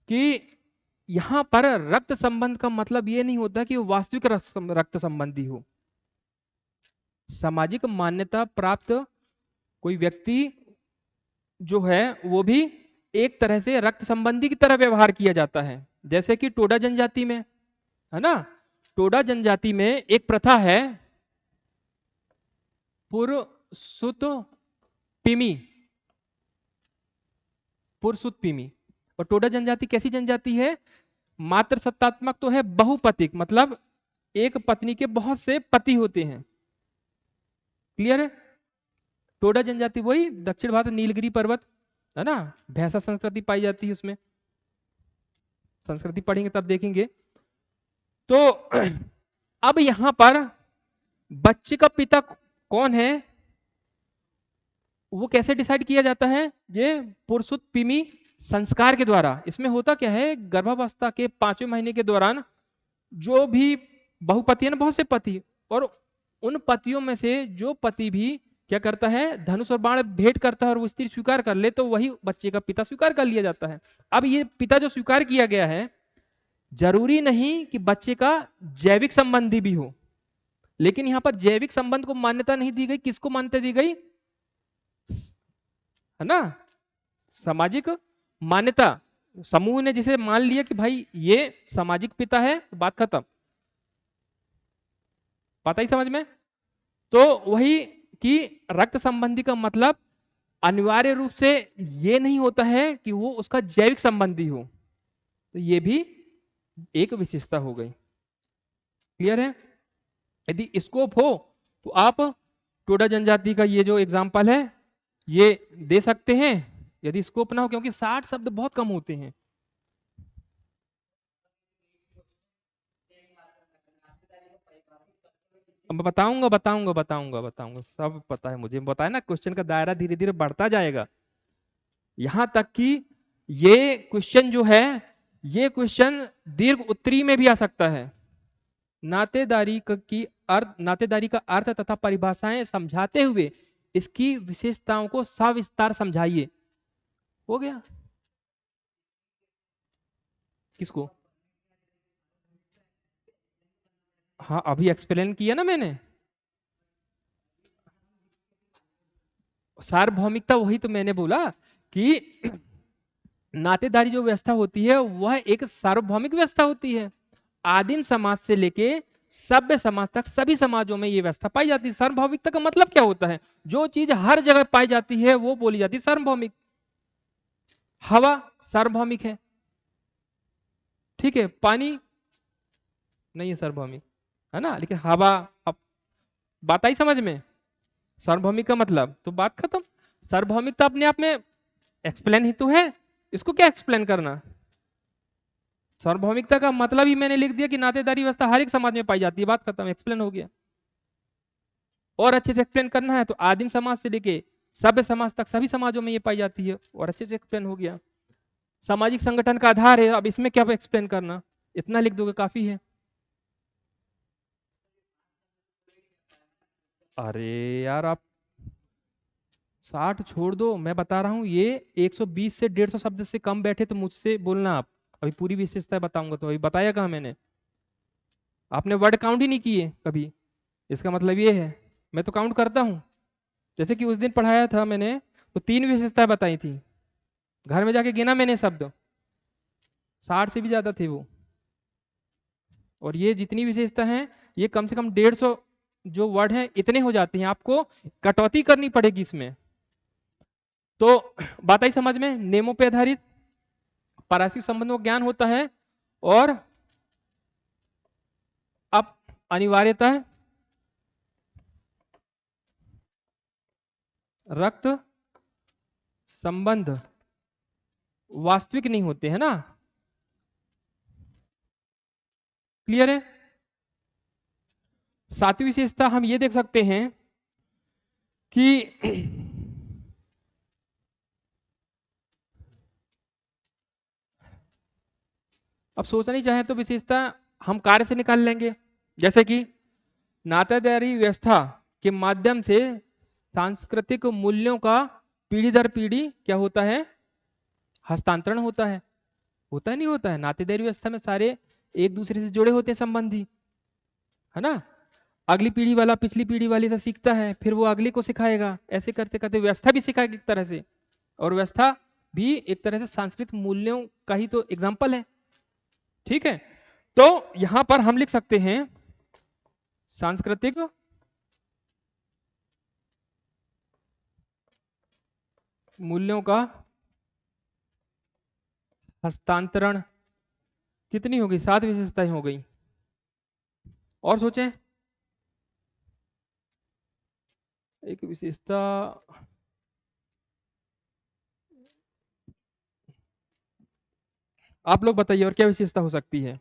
कि यहां पर रक्त संबंध का मतलब ये नहीं होता कि वो वास्तविक रक्त संबंधी हो। सामाजिक मान्यता प्राप्त कोई व्यक्ति जो है वो भी एक तरह से रक्त संबंधी की तरह व्यवहार किया जाता है। जैसे कि टोडा जनजाति में, है ना, टोडा जनजाति में एक प्रथा है पुरसुत पिमी, पुरसुत पिमी। और टोडा जनजाति कैसी जनजाति है? मात्र सत्तात्मक तो है, बहुपतिक, मतलब एक पत्नी के बहुत से पति होते हैं। क्लियर है? टोडा जनजाति वही दक्षिण भारत नीलगिरी पर्वत, है ना, भैंसा संस्कृति पाई जाती है उसमें। संस्कृति पढ़ेंगे तब देखेंगे। तो अब यहां पर बच्चे का पिता कौन है वो कैसे डिसाइड किया जाता है? ये पुरसुत पिमी संस्कार के द्वारा। इसमें होता क्या है, गर्भावस्था के 5वें महीने के दौरान जो भी बहुपति है ना, बहुत से पति, और उन पतियों में से जो पति भी क्या करता है, धनुष और बाण भेंट करता है और वो स्त्री स्वीकार कर ले, तो वही बच्चे का पिता स्वीकार कर लिया जाता है। अब ये पिता जो स्वीकार किया गया है, जरूरी नहीं कि बच्चे का जैविक संबंधी भी हो, लेकिन यहां पर जैविक संबंध को मान्यता नहीं दी गई। किसको मान्यता दी गई? है ना, सामाजिक मान्यता। समूह ने जिसे मान लिया कि भाई ये सामाजिक पिता है, बात खत्म। पता ही समझ में? तो वही कि रक्त संबंधी का मतलब अनिवार्य रूप से ये नहीं होता है कि वो उसका जैविक संबंधी हो, तो ये भी एक विशेषता हो गई। क्लियर है? यदि स्कोप हो तो आप टोडा जनजाति का ये जो एग्जाम्पल है ये दे सकते हैं। यदि स्कोप ना हो, क्योंकि 60 शब्द बहुत कम होते हैं। अब बताऊंगा बताऊंगा बताऊंगा बताऊंगा, सब पता है मुझे, बताया ना, क्वेश्चन का दायरा धीरे धीरे बढ़ता जाएगा। यहां तक कि ये क्वेश्चन जो है, ये क्वेश्चन दीर्घ उत्तरी में भी आ सकता है। नातेदारी का अर्थ तथा परिभाषाएं समझाते हुए इसकी विशेषताओं को सविस्तार समझाइए। हो गया। किसको? हाँ, अभी एक्सप्लेन किया ना मैंने। सार्वभौमिकता, वही तो मैंने बोला कि नातेदारी जो व्यवस्था होती है वह एक सार्वभौमिक व्यवस्था होती है। आदिम समाज से लेके सभ्य समाज तक सभी समाजों में ये व्यवस्था पाई जाती है। सार्वभौमिकता का मतलब क्या होता है? जो चीज हर जगह पाई जाती है वो बोली जाती है सार्वभौमिक। हवा सार्वभौमिक है, ठीक है, पानी नहीं है सार्वभौमिक, है ना, लेकिन हवा, अब बात आई समझ में? सार्वभौमिक का मतलब तो बात खत्म। सार्वभौमिकता अपने आप में एक्सप्लेन ही तो है, इसको क्या एक्सप्लेन करना? सार्वभौमिकता का मतलब ही मैंने लिख दिया कि नातेदारी व्यवस्था हर एक समाज में पाई जाती है, बात खत्म, एक्सप्लेन हो गया। और अच्छे से एक्सप्लेन करना है तो आदिम समाज से लेके सभ्य समाज तक सभी समाजों में ये पाई जाती है, और अच्छे से एक्सप्लेन हो गया। सामाजिक संगठन का आधार है, अब इसमें क्या एक्सप्लेन करना, इतना लिख दोगे काफी है। अरे यार, आप 60 छोड़ दो, मैं बता रहा हूं ये 120 से 150 शब्द से कम बैठे तो मुझसे बोलना आप। अभी पूरी विशेषता बताऊंगा, तो अभी बताया कहा मैंने? आपने वर्ड काउंट ही नहीं किए कभी, इसका मतलब ये है मैं तो काउंट करता हूं। जैसे कि उस दिन पढ़ाया था मैंने, तो 3 विशेषताएं बताई थी, घर में जाके गिना मैंने शब्द, 60 से भी ज्यादा थे वो। और ये जितनी विशेषता है ये कम से कम 150 जो वर्ड हैं इतने हो जाते हैं, आपको कटौती करनी पड़ेगी इसमें। तो बात आई समझ में? नियमों पे आधारित पारस्परिक संबंधों का ज्ञान होता है, और अब अनिवार्यता रक्त संबंध वास्तविक नहीं होते, है ना? क्लियर है? सातवीं विशेषता हम ये देख सकते हैं कि अब सोचना नहीं चाहे तो विशेषता हम कार्य से निकाल लेंगे। जैसे कि नातेदारी व्यवस्था के माध्यम से सांस्कृतिक मूल्यों का पीढ़ी दर पीढ़ी क्या होता है? हस्तांतरण होता है। होता है नहीं होता है? नातेदारी व्यवस्था में सारे एक दूसरे से जुड़े होते हैं संबंधी, है ना? अगली पीढ़ी वाला पिछली पीढ़ी वाले से सीखता है, फिर वो अगले को सिखाएगा, ऐसे करते करते व्यवस्था भी सिखाएगी एक तरह से। और व्यवस्था भी एक तरह से सांस्कृतिक मूल्यों का ही तो एग्जाम्पल है। ठीक है, तो यहां पर हम लिख सकते हैं सांस्कृतिक मूल्यों का हस्तांतरण। कितनी होगी? 7 विशेषताएं हो गई। और सोचें, एक विशेषता आप लोग बताइए और क्या विशेषता हो सकती है?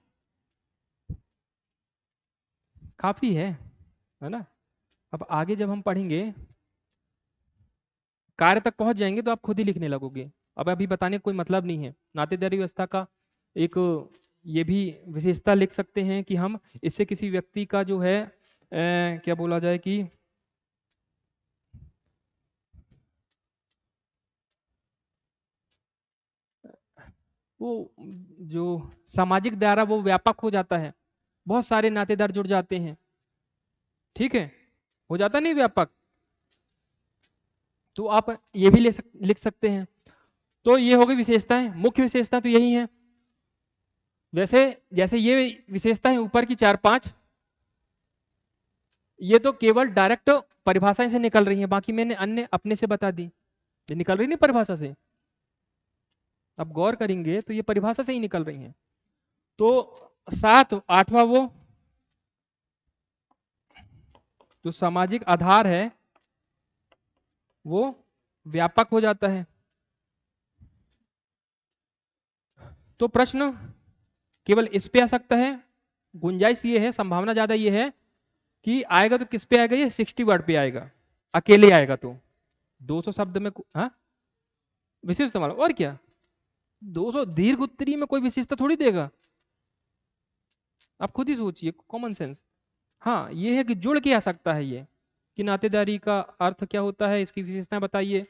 काफी है ना? अब आगे जब हम पढ़ेंगे, कार्य तक पहुंच जाएंगे तो आप खुद ही लिखने लगोगे। अब अभी बताने का कोई मतलब नहीं है। नातेदारी व्यवस्था का एक ये भी विशेषता लिख सकते हैं कि हम इससे किसी व्यक्ति का जो है क्या बोला जाए कि वो जो सामाजिक दायरा वो व्यापक हो जाता है, बहुत सारे नातेदार जुड़ जाते हैं। ठीक है, हो जाता नहीं व्यापक, तो आप ये भी लिख सकते हैं। तो ये हो गई विशेषताएं, मुख्य विशेषता तो यही है। वैसे जैसे ये विशेषता है ऊपर की 4-5, ये तो केवल डायरेक्ट परिभाषा से निकल रही है, बाकी मैंने अन्य अपने से बता दी। ये निकल रही नहीं परिभाषा से, अब गौर करेंगे तो ये परिभाषा से ही निकल रही हैं। तो 7 8वां वो जो सामाजिक आधार है वो व्यापक हो जाता है। तो प्रश्न केवल इस पे आ सकता है, गुंजाइश ये है, संभावना ज्यादा ये है कि आएगा तो किस पे आएगा, ये 60 वर्ड पे आएगा, अकेले आएगा तो 200 शब्द में। हाँ, विशेषता वाला और क्या, 200 दीर्घ उत्तरी में कोई विशेषता थोड़ी देगा, आप खुद ही सोचिए, कॉमन सेंस। हाँ, ये है कि जुड़ के आ सकता है ये, कि नातेदारी का अर्थ क्या होता है, इसकी विशेषताएं बताइए,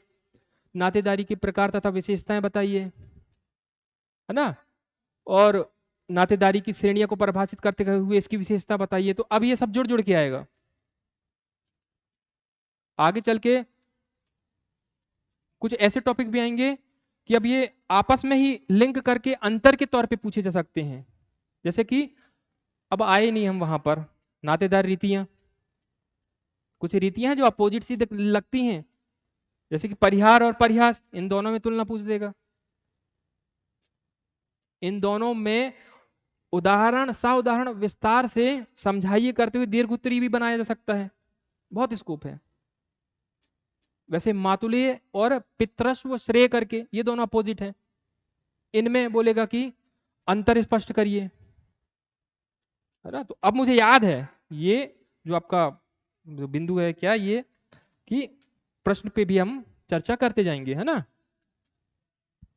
नातेदारी के प्रकार तथा विशेषताएं बताइए, है ना, और नातेदारी की श्रेणियों को परिभाषित करते हुए इसकी विशेषता बताइए। तो अब ये सब जुड़ जुड़ के आएगा। आगे चल के कुछ ऐसे टॉपिक भी आएंगे कि अब ये आपस में ही लिंक करके अंतर के तौर पे पूछे जा सकते हैं। जैसे कि अब आए नहीं हम वहां पर, नातेदार रीतियां, कुछ रीतियां हैं जो अपोजिट सी लगती हैं, जैसे कि परिहार और परिहास, इन दोनों में तुलना पूछ देगा। इन दोनों में उदाहरण सा उदाहरण विस्तार से समझाइए करते हुए दीर्घ उत्तरी भी बनाया जा सकता है, बहुत स्कोप है। वैसे मातुल्य और पितृस्व श्रेय करके ये दोनों अपोजिट हैं, इनमें बोलेगा कि अंतर स्पष्ट करिए, है ना। तो अब मुझे याद है ये जो आपका जो बिंदु है क्या ये, कि प्रश्न पे भी हम चर्चा करते जाएंगे, है ना।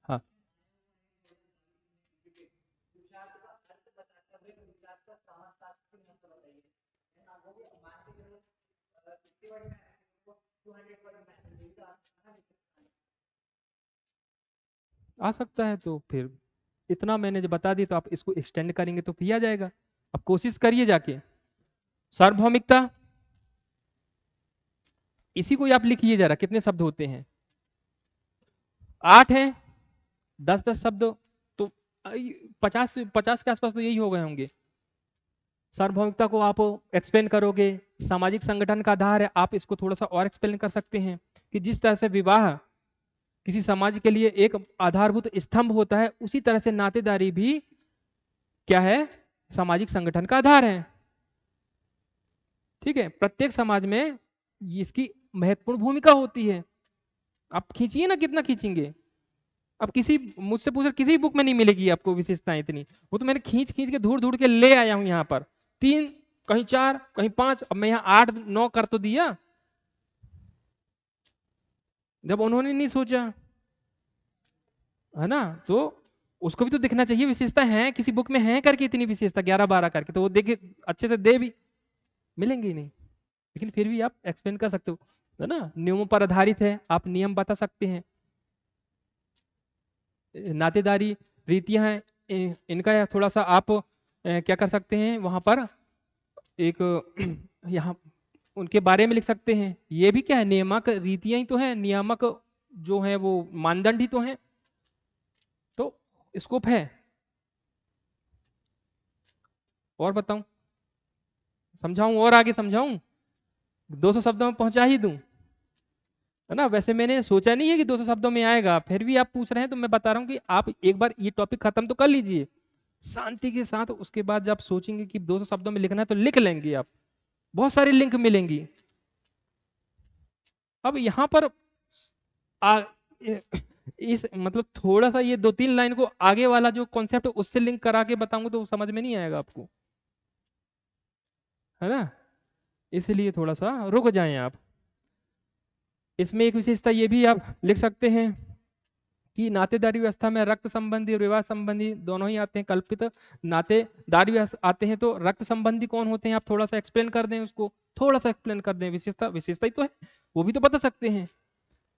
हाँ, आ सकता है, तो फिर इतना मैंने जो बता दी तो आप इसको एक्सटेंड करेंगे तो भी आ जाएगा। अब कोशिश करिए जाके। सार्वभौमिकता, इसी को आप लिखिए जरा, कितने शब्द होते हैं? 8 है, 10-10 शब्द, तो 50 के आसपास तो यही हो गए होंगे। सार्वभौमिकता को आप एक्सप्लेन करोगे, सामाजिक संगठन का आधार है, आप इसको थोड़ा सा और एक्सप्लेन कर सकते हैं कि जिस तरह से विवाह किसी समाज के लिए एक आधारभूत स्तंभ होता है, उसी तरह से नातेदारी भी क्या है, सामाजिक संगठन का आधार है। ठीक है, प्रत्येक समाज में इसकी महत्वपूर्ण भूमिका होती है। आप खींचिए ना, कितना खींचेंगे। अब किसी मुझसे पूछ, किसी बुक में नहीं मिलेगी आपको विशेषताएं इतनी, वो तो मैंने खींच खींच के ढूंढ ढूंढ के ले आया हूं यहाँ पर। 3, कहीं 4, कहीं 5, अब मैं यहाँ 8-9 कर तो दिया, जब उन्होंने नहीं सोचा, है ना। तो उसको भी तो दिखना चाहिए विशेषता है, किसी बुक में है करके इतनी विशेषता 11-12 करके, तो वो देखे अच्छे से दे भी, मिलेंगे ही नहीं। लेकिन फिर भी आप एक्सप्लेन कर सकते हो, है ना। नियमों पर आधारित है, आप नियम बता सकते हैं। नातेदारी रीतियां हैं, इनका थोड़ा सा आप क्या कर सकते हैं वहां पर, एक यहाँ उनके बारे में लिख सकते हैं। ये भी क्या है, नियामक रीतियां ही तो है, नियामक जो है वो मानदंड ही तो है। स्कोप है? और बताऊं, समझाऊं और आगे समझाऊं, 200 शब्दों में पहुंचा ही दूं, है ना? वैसे मैंने सोचा नहीं है कि 200 शब्दों में आएगा, फिर भी आप पूछ रहे हैं तो मैं बता रहा हूं कि आप एक बार ये टॉपिक खत्म तो कर लीजिए शांति के साथ, उसके बाद जब सोचेंगे कि 200 शब्दों में लिखना है तो लिख लेंगे आप, बहुत सारी लिंक मिलेंगी। अब यहां पर आ, इस मतलब थोड़ा सा ये 2-3 लाइन को आगे वाला जो कॉन्सेप्ट है उससे लिंक करा के बताऊंगा तो समझ में नहीं आएगा आपको, है ना? इसलिए थोड़ा सा रुक जाएं आप। इसमें एक विशेषता ये भी आप लिख सकते हैं कि नातेदारी व्यवस्था में रक्त संबंधी और विवाह संबंधी दोनों ही आते हैं। कल्पित नातेदारी व्यवस्था आते हैं तो रक्त संबंधी कौन होते हैं, आप थोड़ा सा एक्सप्लेन कर दें उसको, थोड़ा सा एक्सप्लेन कर दें। विशेषता विशेषता ही तो है, वो भी तो बता सकते हैं।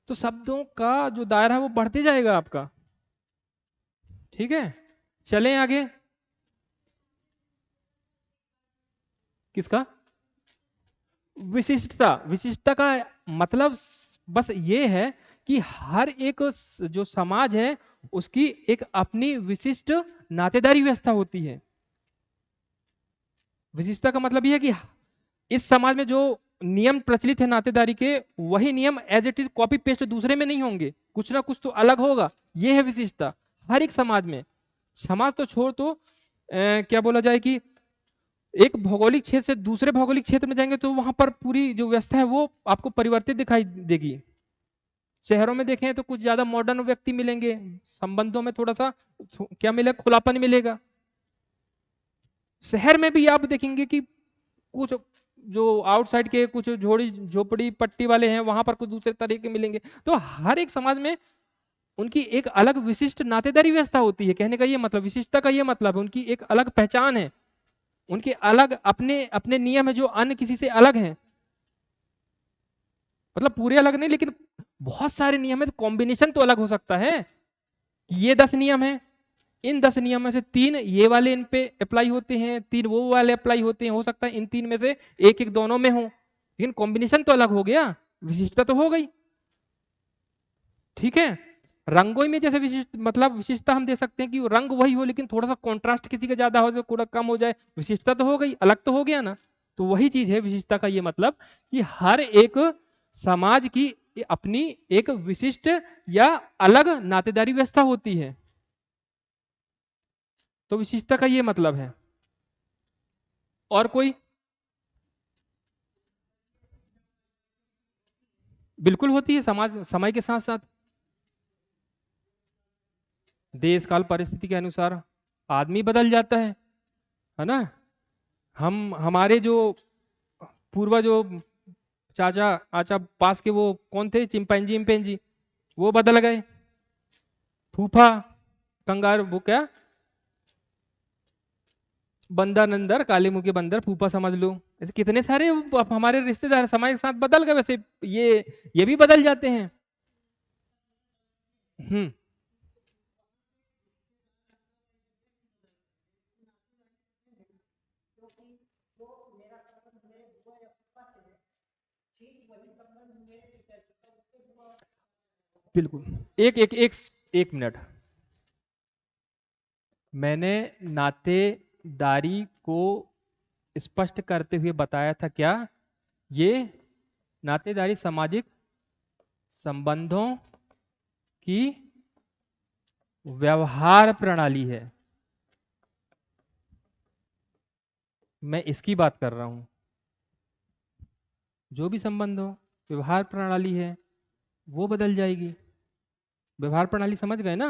तो शब्दों का जो दायरा है वो बढ़ते जाएगा आपका। ठीक है, चलें आगे। किसका? विशिष्टता। विशिष्टता का मतलब बस ये है कि हर एक जो समाज है उसकी एक अपनी विशिष्ट नातेदारी व्यवस्था होती है। विशिष्टता का मतलब यह है कि इस समाज में जो नियम प्रचलित है नातेदारी के, वही नियम as it is copy paste दूसरे में नहीं होंगे, कुछ ना कुछ तो अलग होगा। यह है विशिष्टता हर एक समाज में। समाज तो छोड़ तो क्या बोला जाए कि एक भौगोलिक क्षेत्र से दूसरे भौगोलिक क्षेत्र में जाएंगे तो वहां पर पूरी जो व्यवस्था है वो आपको परिवर्तित दिखाई देगी। शहरों में देखें तो कुछ ज्यादा मॉडर्न व्यक्ति मिलेंगे, संबंधों में थोड़ा सा क्या मिलेगा, खुलापन मिलेगा। शहर में भी आप देखेंगे कि कुछ जो आउटसाइड के कुछ झोड़ी झोपड़ी पट्टी वाले हैं वहां पर कुछ दूसरे तरह के मिलेंगे। तो हर एक समाज में उनकी एक अलग विशिष्ट नातेदारी व्यवस्था होती है। कहने का ये मतलब, विशिष्टता का ये मतलब है उनकी एक अलग पहचान है, उनके अलग अपने अपने नियम है जो अन्य किसी से अलग हैं। मतलब पूरे अलग नहीं, लेकिन बहुत सारे नियम है तो कॉम्बिनेशन तो अलग हो सकता है। ये 10 नियम है, इन 10 नियम में से 3 ये वाले इन पे अप्लाई होते हैं, 3 वो वाले अप्लाई होते हैं। हो सकता है इन 3 में से एक एक दोनों में हो, लेकिन कॉम्बिनेशन तो अलग हो गया, विशिष्टता तो हो गई। ठीक है। रंगों में जैसे विशिष्ट मतलब विशिष्टता हम दे सकते हैं कि रंग वही हो लेकिन थोड़ा सा कॉन्ट्रास्ट किसी का ज्यादा हो जाए, थोड़ा कम हो जाए, विशिष्टता तो हो गई, अलग तो हो गया ना। तो वही चीज है विशिष्टता का ये मतलब कि हर एक समाज की अपनी एक विशिष्ट या अलग नातेदारी व्यवस्था होती है। तो विशिष्टता का ये मतलब है। और कोई? बिल्कुल होती है, समाज समय के साथ साथ देश काल परिस्थिति के अनुसार आदमी बदल जाता है ना? हम हमारे जो पूर्वजों, चाचा आचा पास के वो कौन थे, चिंपैंजी इम्पैंजी, वो बदल गए। फूफा कंगारू, वो क्या, बंदर नंदर, काले मुंह के बंदर, फूफा समझ लो। ऐसे कितने सारे हमारे रिश्तेदार समय के साथ बदल गए। वैसे ये भी बदल जाते हैं। हम्म। बिल्कुल। एक एक एक एक मिनट, मैंने नातेदारी को स्पष्ट करते हुए बताया था क्या? ये नातेदारी सामाजिक संबंधों की व्यवहार प्रणाली है। मैं इसकी बात कर रहा हूं। जो भी संबंध हो, व्यवहार प्रणाली है, वो बदल जाएगी। व्यवहार प्रणाली समझ गए ना?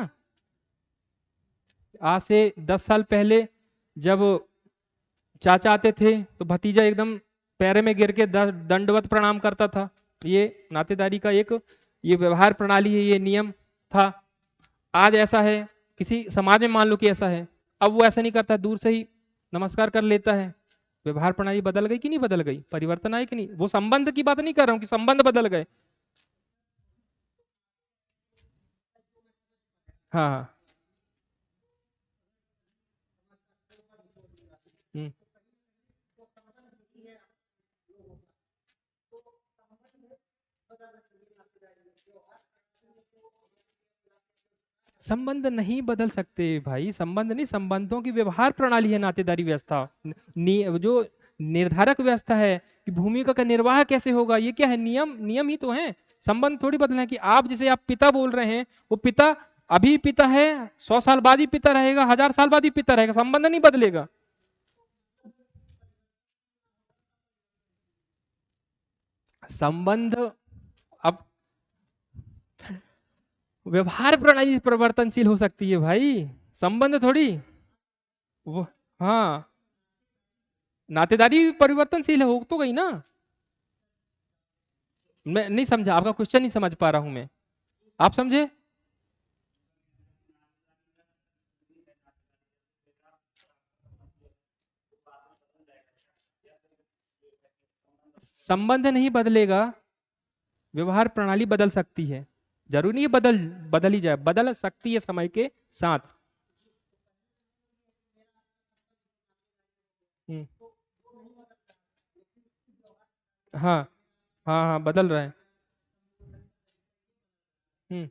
आज से 10 साल पहले जब चाचा आते थे तो भतीजा एकदम पैर में गिर के दंडवत प्रणाम करता था। ये नातेदारी का एक ये व्यवहार प्रणाली है, ये नियम था। आज ऐसा है, किसी समाज में मान लो कि ऐसा है, अब वो ऐसा नहीं करता, दूर से ही नमस्कार कर लेता है। व्यवहार प्रणाली बदल गई कि नहीं बदल गई? परिवर्तन आए कि नहीं? वो संबंध की बात नहीं कर रहा हूं कि संबंध बदल गए। हाँ हाँ। हम्म। संबंध नहीं बदल सकते भाई, संबंध नहीं, संबंधों की व्यवहार प्रणाली है नातेदारी व्यवस्था। जो निर्धारक व्यवस्था है कि भूमिका का निर्वाह कैसे होगा, ये क्या है, नियम, नियम ही तो है। संबंध थोड़ी बदलना है कि आप जैसे आप पिता बोल रहे हैं, वो पिता अभी पिता है, 100 साल बाद ही पिता रहेगा, 1000 साल बाद ही पिता रहेगा, संबंध नहीं बदलेगा। संबंध अब व्यवहार प्रणाली परिवर्तनशील हो सकती है भाई, संबंध थोड़ी। वो, हाँ, नातेदारी परिवर्तनशील हो तो गई ना। मैं नहीं समझा, आपका क्वेश्चन नहीं समझ पा रहा हूं मैं, आप समझे। संबंध नहीं बदलेगा, व्यवहार प्रणाली बदल सकती है। जरूरी नहीं है बदल ही जाए, बदल सकती है समय के साथ। हम्म, हाँ, हाँ, हाँ, बदल रहा है। हम्म,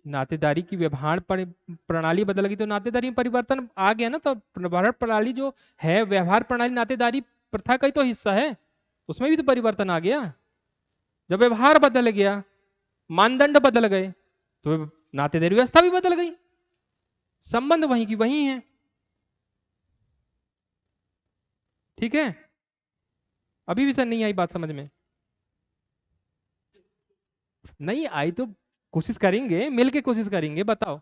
नातेदारी की व्यवहार प्रणाली बदल गई तो नातेदारी में परिवर्तन आ गया ना, तो व्यवहार प्रणाली जो है, व्यवहार प्रणाली नातेदारी प्रथा का ही तो हिस्सा है, उसमें भी तो परिवर्तन आ गया। जब व्यवहार बदल गया, मानदंड बदल गए, तो नातेदारी व्यवस्था भी बदल गई, संबंध वहीं की वहीं है। ठीक है, अभी भी सर नहीं आई बात समझ में? नहीं आई तो कोशिश करेंगे, मिल के कोशिश करेंगे, बताओ,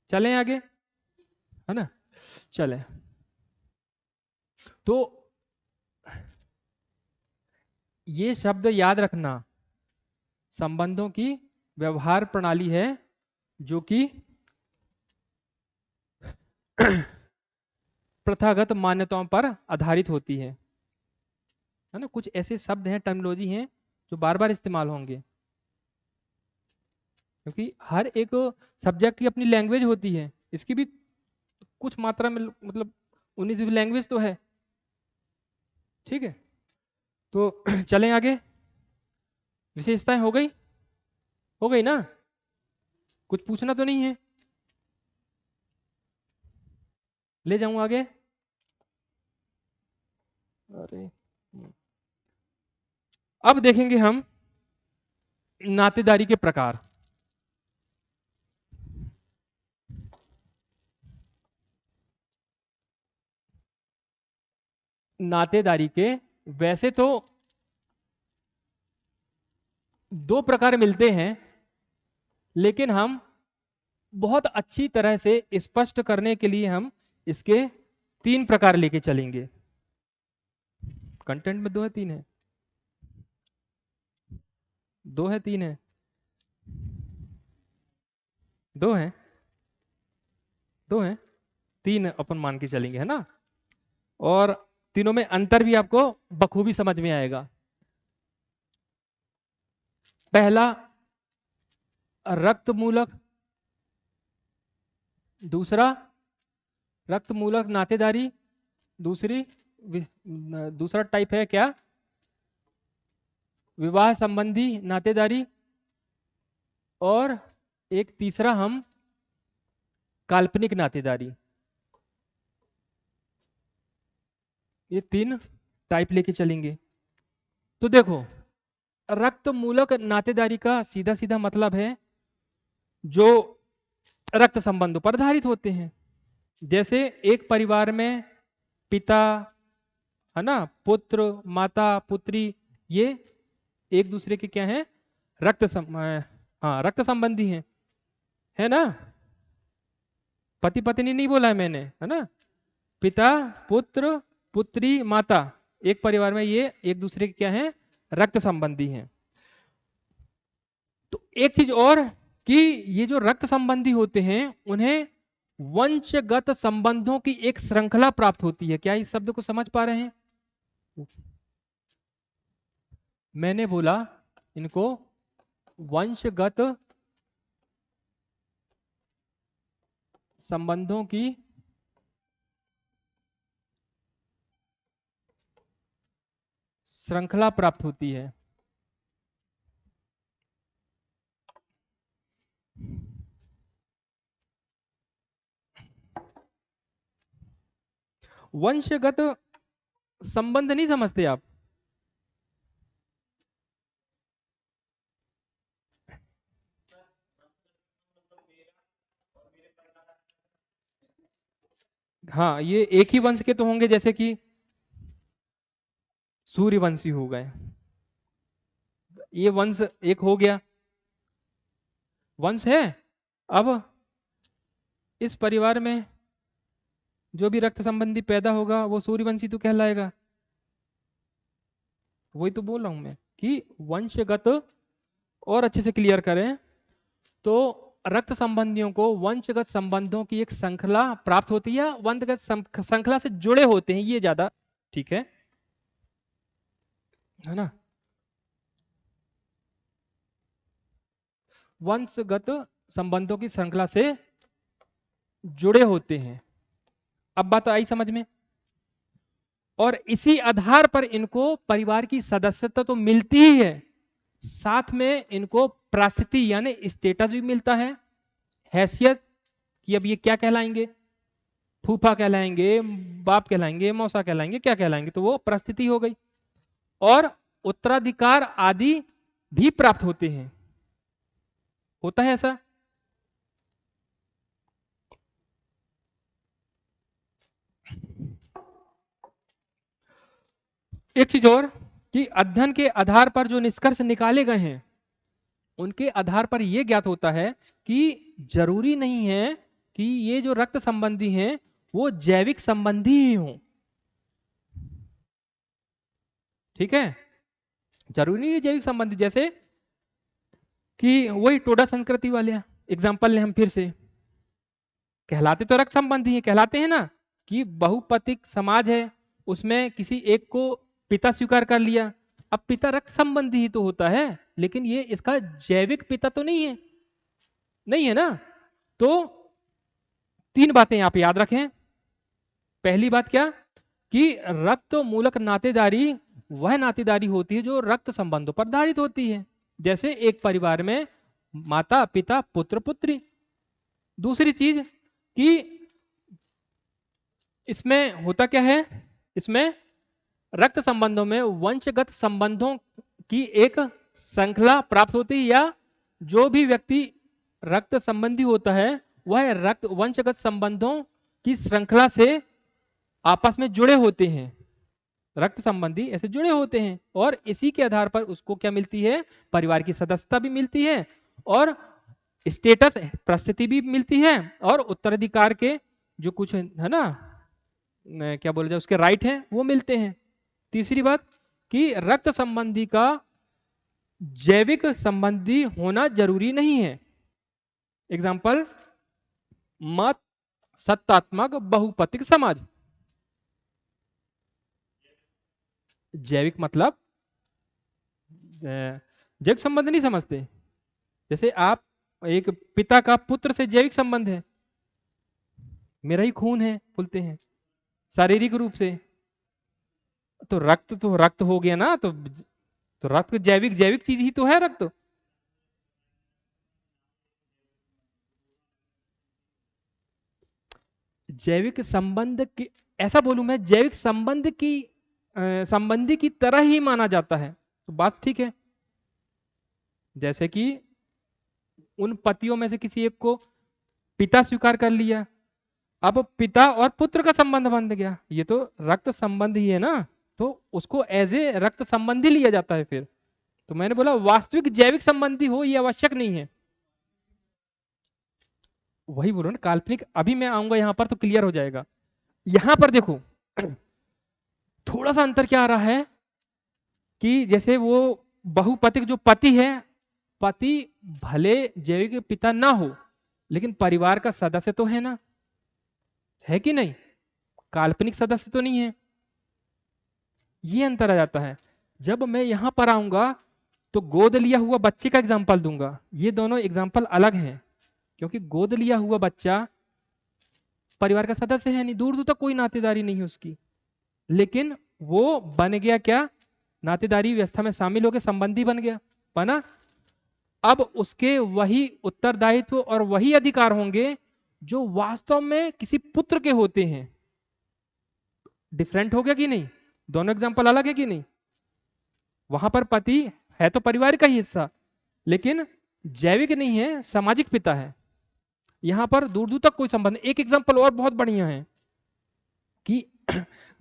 चलें आगे, है ना, चले। तो ये शब्द याद रखना, संबंधों की व्यवहार प्रणाली है जो कि प्रथागत मान्यताओं पर आधारित होती है ना। कुछ ऐसे शब्द हैं, टर्मिनोलॉजी हैं, जो बार बार इस्तेमाल होंगे, क्योंकि हर एक सब्जेक्ट की अपनी लैंग्वेज होती है, इसकी भी कुछ मात्रा में, मतलब 19वीं लैंग्वेज तो है। ठीक है, तो चलें आगे, विशेषताएं हो गई ना, कुछ पूछना तो नहीं है, ले जाऊं आगे। अरे, अब देखेंगे हम नातेदारी के प्रकार। नातेदारी के वैसे तो दो प्रकार मिलते हैं, लेकिन हम बहुत अच्छी तरह से स्पष्ट करने के लिए हम इसके 3 प्रकार लेके चलेंगे। कंटेंट में 2 है 3 है, 2 है 3 है, 2 है, 2 है, 3 अपन मान के चलेंगे, है ना। और तीनों में अंतर भी आपको बखूबी समझ में आएगा। पहला, रक्त मूलक। दूसरा, रक्त मूलक नातेदारी। दूसरी, दूसरा टाइप है क्या, विवाह संबंधी नातेदारी। और एक तीसरा, हम काल्पनिक नातेदारी। ये 3 टाइप लेके चलेंगे। तो देखो, रक्त मूलक नातेदारी का सीधा सीधा मतलब है जो रक्त संबंधों पर आधारित होते हैं। जैसे एक परिवार में पिता, है ना, पुत्र, माता, पुत्री, ये एक दूसरे के क्या है, हाँ, रक्त संबंधी हैं, है ना। पति पत्नी नहीं बोला है मैंने, है ना, पिता, पुत्र, पुत्री, माता, एक परिवार में ये एक दूसरे के क्या है, रक्त संबंधी हैं। तो एक चीज और, कि ये जो रक्त संबंधी होते हैं, उन्हें वंशगत संबंधों की एक श्रृंखला प्राप्त होती है। क्या इस शब्द को समझ पा रहे हैं? मैंने बोला इनको वंशगत संबंधों की श्रृंखला प्राप्त होती है। वंशगत संबंध नहीं समझते आप? हाँ, ये एक ही वंश के तो होंगे, जैसे कि सूर्यवंशी हो गए, ये वंश एक हो गया, वंश है। अब इस परिवार में जो भी रक्त संबंधी पैदा होगा वो सूर्यवंशी तो कहलाएगा। वही तो बोल रहा हूं मैं कि वंशगत, और अच्छे से क्लियर करें तो रक्त संबंधियों को वंशगत संबंधों की एक श्रृंखला प्राप्त होती है, वंशगत श्रृंखला से जुड़े होते हैं, ये ज्यादा ठीक है ना। वंशगत संबंधों की श्रृंखला से जुड़े होते हैं। अब बात आई समझ में? और इसी आधार पर इनको परिवार की सदस्यता तो मिलती ही है, साथ में इनको प्रास्थिति यानी स्टेटस भी मिलता है, हैसियत कि अब ये क्या कहलाएंगे, फूफा कहलाएंगे, बाप कहलाएंगे, मौसा कहलाएंगे, क्या कहलाएंगे, तो वो परिस्थिति हो गई। और उत्तराधिकार आदि भी प्राप्त होते हैं, होता है ऐसा। एक चीज और कि अध्ययन के आधार पर जो निष्कर्ष निकाले गए हैं उनके आधार पर यह ज्ञात होता है कि जरूरी नहीं है कि ये जो रक्त संबंधी हैं वो जैविक संबंधी ही हों। ठीक है, जरूरी नहीं है जैविक संबंधी, जैसे कि वही टोडा संस्कृति वाले एग्जाम्पल ले हम फिर से, कहलाते तो रक्त संबंधी है, कहलाते हैं ना, कि बहुपतिक समाज है, उसमें किसी एक को पिता स्वीकार कर लिया, अब पिता रक्त संबंधी ही तो होता है, लेकिन ये इसका जैविक पिता तो नहीं है, नहीं है ना। तो तीन बातें यहां पे याद रखें। पहली बात क्या कि रक्त मूलक नातेदारी वह नातेदारी होती है जो रक्त संबंधों पर आधारित होती है, जैसे एक परिवार में माता पिता पुत्र पुत्री। दूसरी चीज कि इसमें होता क्या है, इसमें रक्त संबंधों में वंशगत संबंधों की एक श्रृंखला प्राप्त होती है, या जो भी व्यक्ति रक्त संबंधी होता है वह रक्त वंशगत संबंधों की श्रृंखला से आपस में जुड़े होते हैं, रक्त संबंधी ऐसे जुड़े होते हैं, और इसी के आधार पर उसको क्या मिलती है, परिवार की सदस्यता भी मिलती है, और स्टेटस परिस्थिति भी मिलती है, और उत्तराधिकार के जो कुछ है ना, क्या बोला जाए, उसके राइट हैं वो मिलते हैं। तीसरी बात कि रक्त संबंधी का जैविक संबंधी होना जरूरी नहीं है। एग्जाम्पल, मत सत्तात्मक बहुपतिक समाज, जैविक मतलब जैविक संबंध नहीं समझते, जैसे आप एक पिता का पुत्र से जैविक संबंध है, मेरा ही खून है बोलते हैं, शारीरिक रूप से, तो रक्त हो गया ना, तो रक्त जैविक जैविक चीज ही तो है रक्त। जैविक संबंध की, ऐसा बोलूं मैं, जैविक संबंध की संबंधी की तरह ही माना जाता है, तो बात ठीक है। जैसे कि उन पतियों में से किसी एक को पिता स्वीकार कर लिया, अब पिता और पुत्र का संबंध बन गया, ये तो रक्त संबंध ही है ना, तो उसको एज ए रक्त संबंधी लिया जाता है फिर। तो मैंने बोला वास्तविक जैविक संबंधी हो ये आवश्यक नहीं है, वही बोलो ना काल्पनिक, अभी मैं आऊंगा यहां पर तो क्लियर हो जाएगा। यहां पर देखो थोड़ा सा अंतर क्या आ रहा है कि जैसे वो बहुपतिक जो पति है, पति भले जैविक पिता ना हो लेकिन परिवार का सदस्य तो है ना, है कि नहीं, काल्पनिक सदस्य तो नहीं है, ये अंतर आ जाता है। जब मैं यहां पर आऊंगा तो गोद लिया हुआ बच्चे का एग्जाम्पल दूंगा, ये दोनों एग्जाम्पल अलग हैं, क्योंकि गोद लिया हुआ बच्चा परिवार का सदस्य है नहीं, दूर दूर तक कोई नातेदारी नहीं है उसकी, लेकिन वो बन गया क्या, नातेदारी व्यवस्था में शामिल हो गया, संबंधी बन गया, बना। अब उसके वही उत्तरदायित्व और वही अधिकार होंगे जो वास्तव में किसी पुत्र के होते हैं, डिफरेंट हो गया कि नहीं? दोनों एग्जाम्पल अलग है कि नहीं? वहां पर पति है तो परिवार का ही हिस्सा, लेकिन जैविक नहीं है, सामाजिक पिता है। यहां पर दूर दूर तक कोई संबंध नहीं। एक एग्जाम्पल और बहुत बढ़िया है कि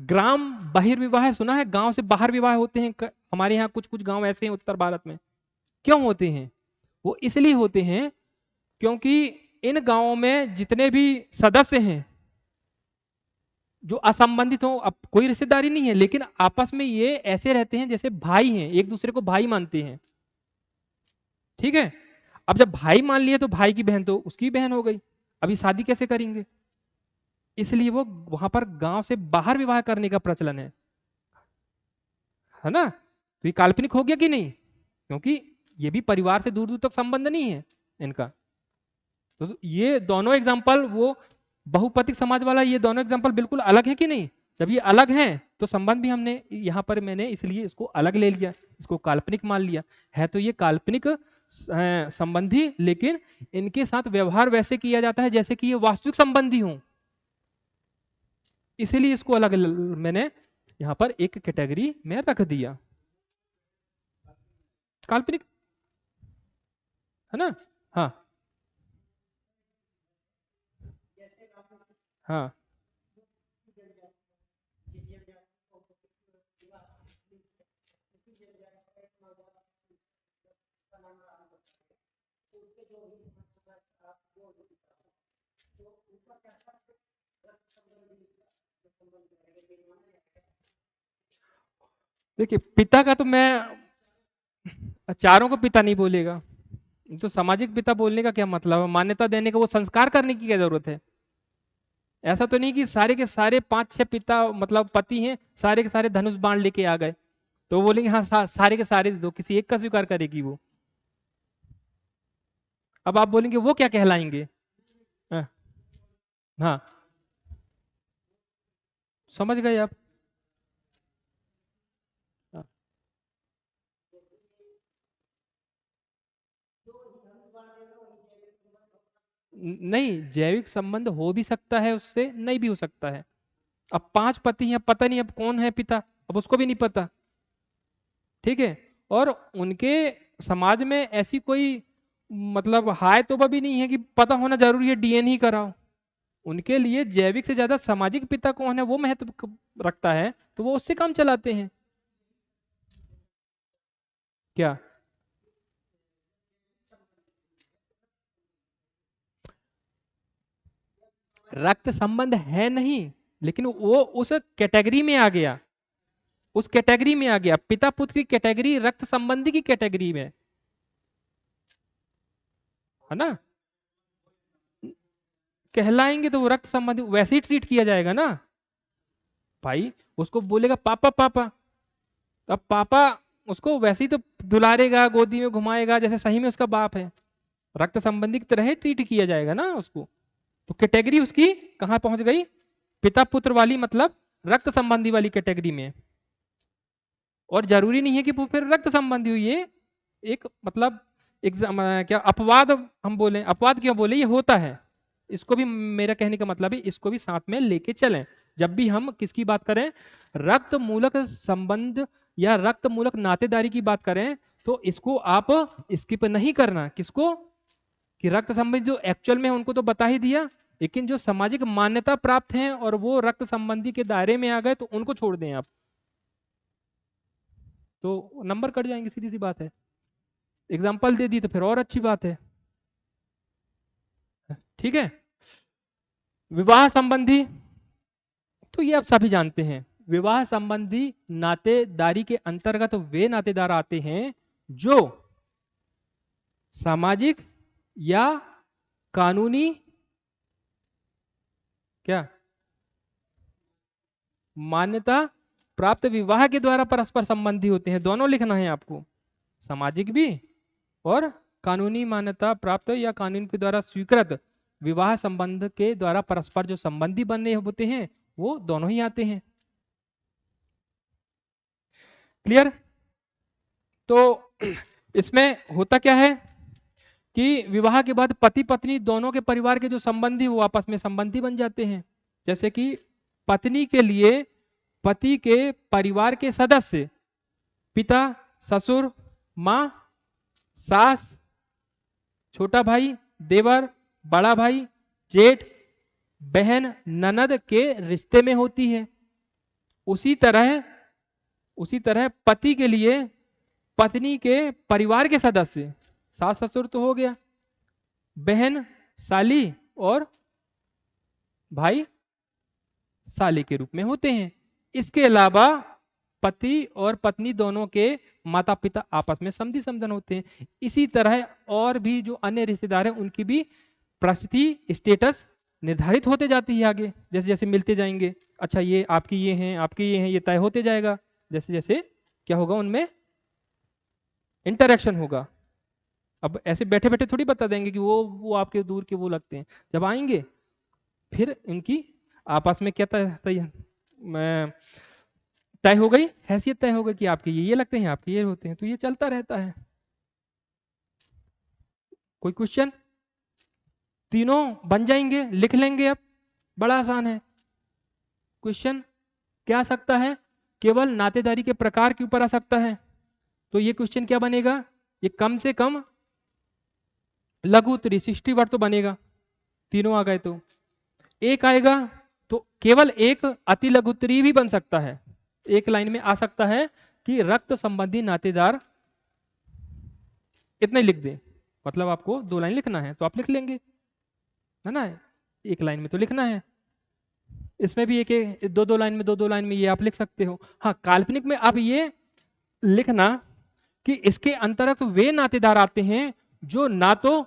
ग्राम बहिर्विवाह सुना है? गांव से बाहर विवाह होते हैं हमारे यहाँ कुछ कुछ गांव ऐसे हैं उत्तर भारत में। क्यों होते हैं? वो इसलिए होते हैं क्योंकि इन गांवों में जितने भी सदस्य हैं जो असंबंधित हो, अब कोई रिश्तेदारी नहीं है, लेकिन आपस में ये ऐसे रहते हैं जैसे भाई हैं, एक दूसरे को भाई मानते हैं। ठीक है? अब जब भाई मान लिए तो भाई की बहन तो उसकी बहन हो गई, अभी शादी कैसे करेंगे? इसलिए वो वहां पर गांव से बाहर विवाह करने का प्रचलन है ना? तो ये काल्पनिक हो गया कि नहीं? क्योंकि ये भी परिवार से दूर दूर तक संबंध नहीं है इनका। तो ये दोनों एग्जाम्पल, वो बहुपतिक समाज वाला, ये दोनों एग्जाम्पल बिल्कुल अलग है कि नहीं? जब ये अलग हैं तो संबंध भी हमने यहां पर, मैंने इसलिए इसको अलग ले लिया, इसको काल्पनिक मान लिया। है तो ये काल्पनिक संबंधी, लेकिन इनके साथ व्यवहार वैसे किया जाता है जैसे कि ये वास्तविक संबंधी हों, इसीलिए इसको अलग मैंने यहां पर एक कैटेगरी में रख दिया। काल्पनिक है ना? हाँ हाँ। देखिए, पिता का तो मैं चारों को पिता नहीं बोलेगा, तो सामाजिक पिता बोलने का क्या मतलब है? मान्यता देने का, वो संस्कार करने की क्या जरूरत है? ऐसा तो नहीं कि सारे के सारे पांच छह पिता मतलब पति हैं, सारे के सारे धनुष बाण लेके आ गए तो बोलेंगे हाँ सारे के सारे दे दो, किसी एक का स्वीकार करेगी वो? अब आप बोलेंगे वो क्या कहलाएंगे? हाँ हाँ, समझ गए आप? हाँ। नहीं, जैविक संबंध हो भी सकता है उससे, नहीं भी हो सकता है। अब पांच पति हैं, पता नहीं अब कौन है पिता, अब उसको भी नहीं पता। ठीक है? और उनके समाज में ऐसी कोई मतलब हाय तो भी नहीं है कि पता होना जरूरी है, डीएनए ही कराओ। उनके लिए जैविक से ज्यादा सामाजिक पिता कौन है वो महत्व रखता है, तो वो उससे काम चलाते हैं। क्या? रक्त संबंध है नहीं, लेकिन वो उस कैटेगरी में आ गया, उस कैटेगरी में आ गया, पिता पुत्र की कैटेगरी रक्त संबंधी की कैटेगरी में, है ना? कहलाएंगे तो वो रक्त संबंधी वैसे ही ट्रीट किया जाएगा ना भाई। उसको बोलेगा पापा पापा, अब पापा उसको वैसे ही तो दुलारेगा, गोदी में घुमाएगा जैसे सही में उसका बाप है। रक्त संबंधी की तरह ट्रीट किया जाएगा ना उसको। तो कैटेगरी उसकी कहां पहुंच गई? पिता पुत्र वाली, मतलब रक्त संबंधी वाली कैटेगरी में। और जरूरी नहीं है कि वो फिर रक्त संबंधी हुई, ये एक मतलब एग्जाम क्या अपवाद हम बोले, अपवाद क्यों बोले, ये होता है। इसको भी, मेरा कहने का मतलब है इसको भी साथ में लेके चलें जब भी हम किसकी बात करें, रक्त मूलक संबंध या रक्त मूलक नातेदारी की बात करें, तो इसको आप स्किप नहीं करना। किसको? कि रक्त संबंधी जो एक्चुअल में उनको तो बता ही दिया, लेकिन जो सामाजिक मान्यता प्राप्त हैं और वो रक्त संबंधी के दायरे में आ गए तो उनको छोड़ दें आप, तो नंबर कट जाएंगे, सीधी सी बात है। एग्जाम्पल दे दी तो फिर और अच्छी बात है। ठीक है? विवाह संबंधी, तो ये आप सभी जानते हैं, विवाह संबंधी नातेदारी के अंतर्गत वे नातेदार आते हैं जो सामाजिक या कानूनी, क्या, मान्यता प्राप्त विवाह के द्वारा परस्पर संबंधी होते हैं। दोनों लिखना है आपको, सामाजिक भी और कानूनी मान्यता प्राप्त या कानून के द्वारा स्वीकृत विवाह संबंध के द्वारा परस्पर जो संबंधी बनने होते हैं वो दोनों ही आते हैं। क्लियर? तो इसमें होता क्या है कि विवाह के बाद पति पत्नी दोनों के परिवार के जो संबंधी वो आपस में संबंधी बन जाते हैं। जैसे कि पत्नी के लिए पति के परिवार के सदस्य, पिता, ससुर, मां, सास, छोटा भाई, देवर, बड़ा भाई, जेठ, बहन, ननद के रिश्ते में होती है। उसी तरह पति के लिए पत्नी के परिवार के सदस्य, सास ससुर तो हो गया, बहन, साली और भाई, साली के रूप में होते हैं। इसके अलावा पति और पत्नी दोनों के माता पिता आपस में समधि समधन होते हैं। इसी तरह और भी जो अन्य रिश्तेदार हैं उनकी भी परिस्थिति, स्टेटस निर्धारित होते जाती है आगे, जैसे जैसे मिलते जाएंगे। अच्छा ये आपकी ये हैं, आपके ये हैं, ये तय होते जाएगा जैसे जैसे क्या होगा, उनमें इंटरेक्शन होगा। अब ऐसे बैठे बैठे थोड़ी बता देंगे कि वो आपके दूर के वो लगते हैं। जब आएंगे फिर इनकी आपस में क्या तय हो गई, हैसियत तय हो गई कि आपके ये लगते हैं, आपके ये होते हैं, तो ये चलता रहता है। कोई क्वेश्चन? तीनों बन जाएंगे, लिख लेंगे। अब बड़ा आसान है। क्वेश्चन क्या आ सकता है? केवल नातेदारी के प्रकार के ऊपर आ सकता है। तो ये क्वेश्चन क्या बनेगा? ये कम से कम लघु उत्तरी 60 वर्ड तो बनेगा, तीनों आ गए तो। एक आएगा तो केवल एक अति लघु उत्तरी भी बन सकता है। एक लाइन में आ सकता है कि रक्त संबंधी नातेदार, इतने लिख दे। मतलब आपको 2 लाइन लिखना है तो आप लिख लेंगे, है ना। एक लाइन में तो लिखना है, इसमें भी एक 2-2 लाइन में 2-2 लाइन में ये आप लिख सकते हो। हाँ, काल्पनिक में आप ये लिखना कि इसके अंतर्गत वे नातेदार आते हैं जो ना तो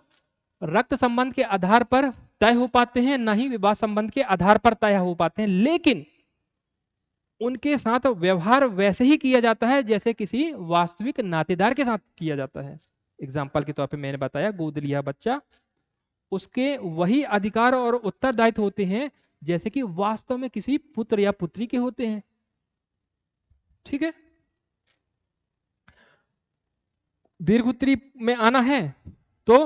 रक्त संबंध के आधार पर तय हो पाते हैं, ना ही विवाह संबंध के आधार पर तय हो पाते हैं, लेकिन उनके साथ व्यवहार वैसे ही किया जाता है जैसे किसी वास्तविक नातेदार के साथ किया जाता है। एग्जाम्पल के तौर पे मैंने बताया, गोद लिया बच्चा, उसके वही अधिकार और उत्तरदायित्व होते हैं जैसे कि वास्तव में किसी पुत्र या पुत्री के होते हैं। ठीक है, दीर्घ उत्तरी में आना है तो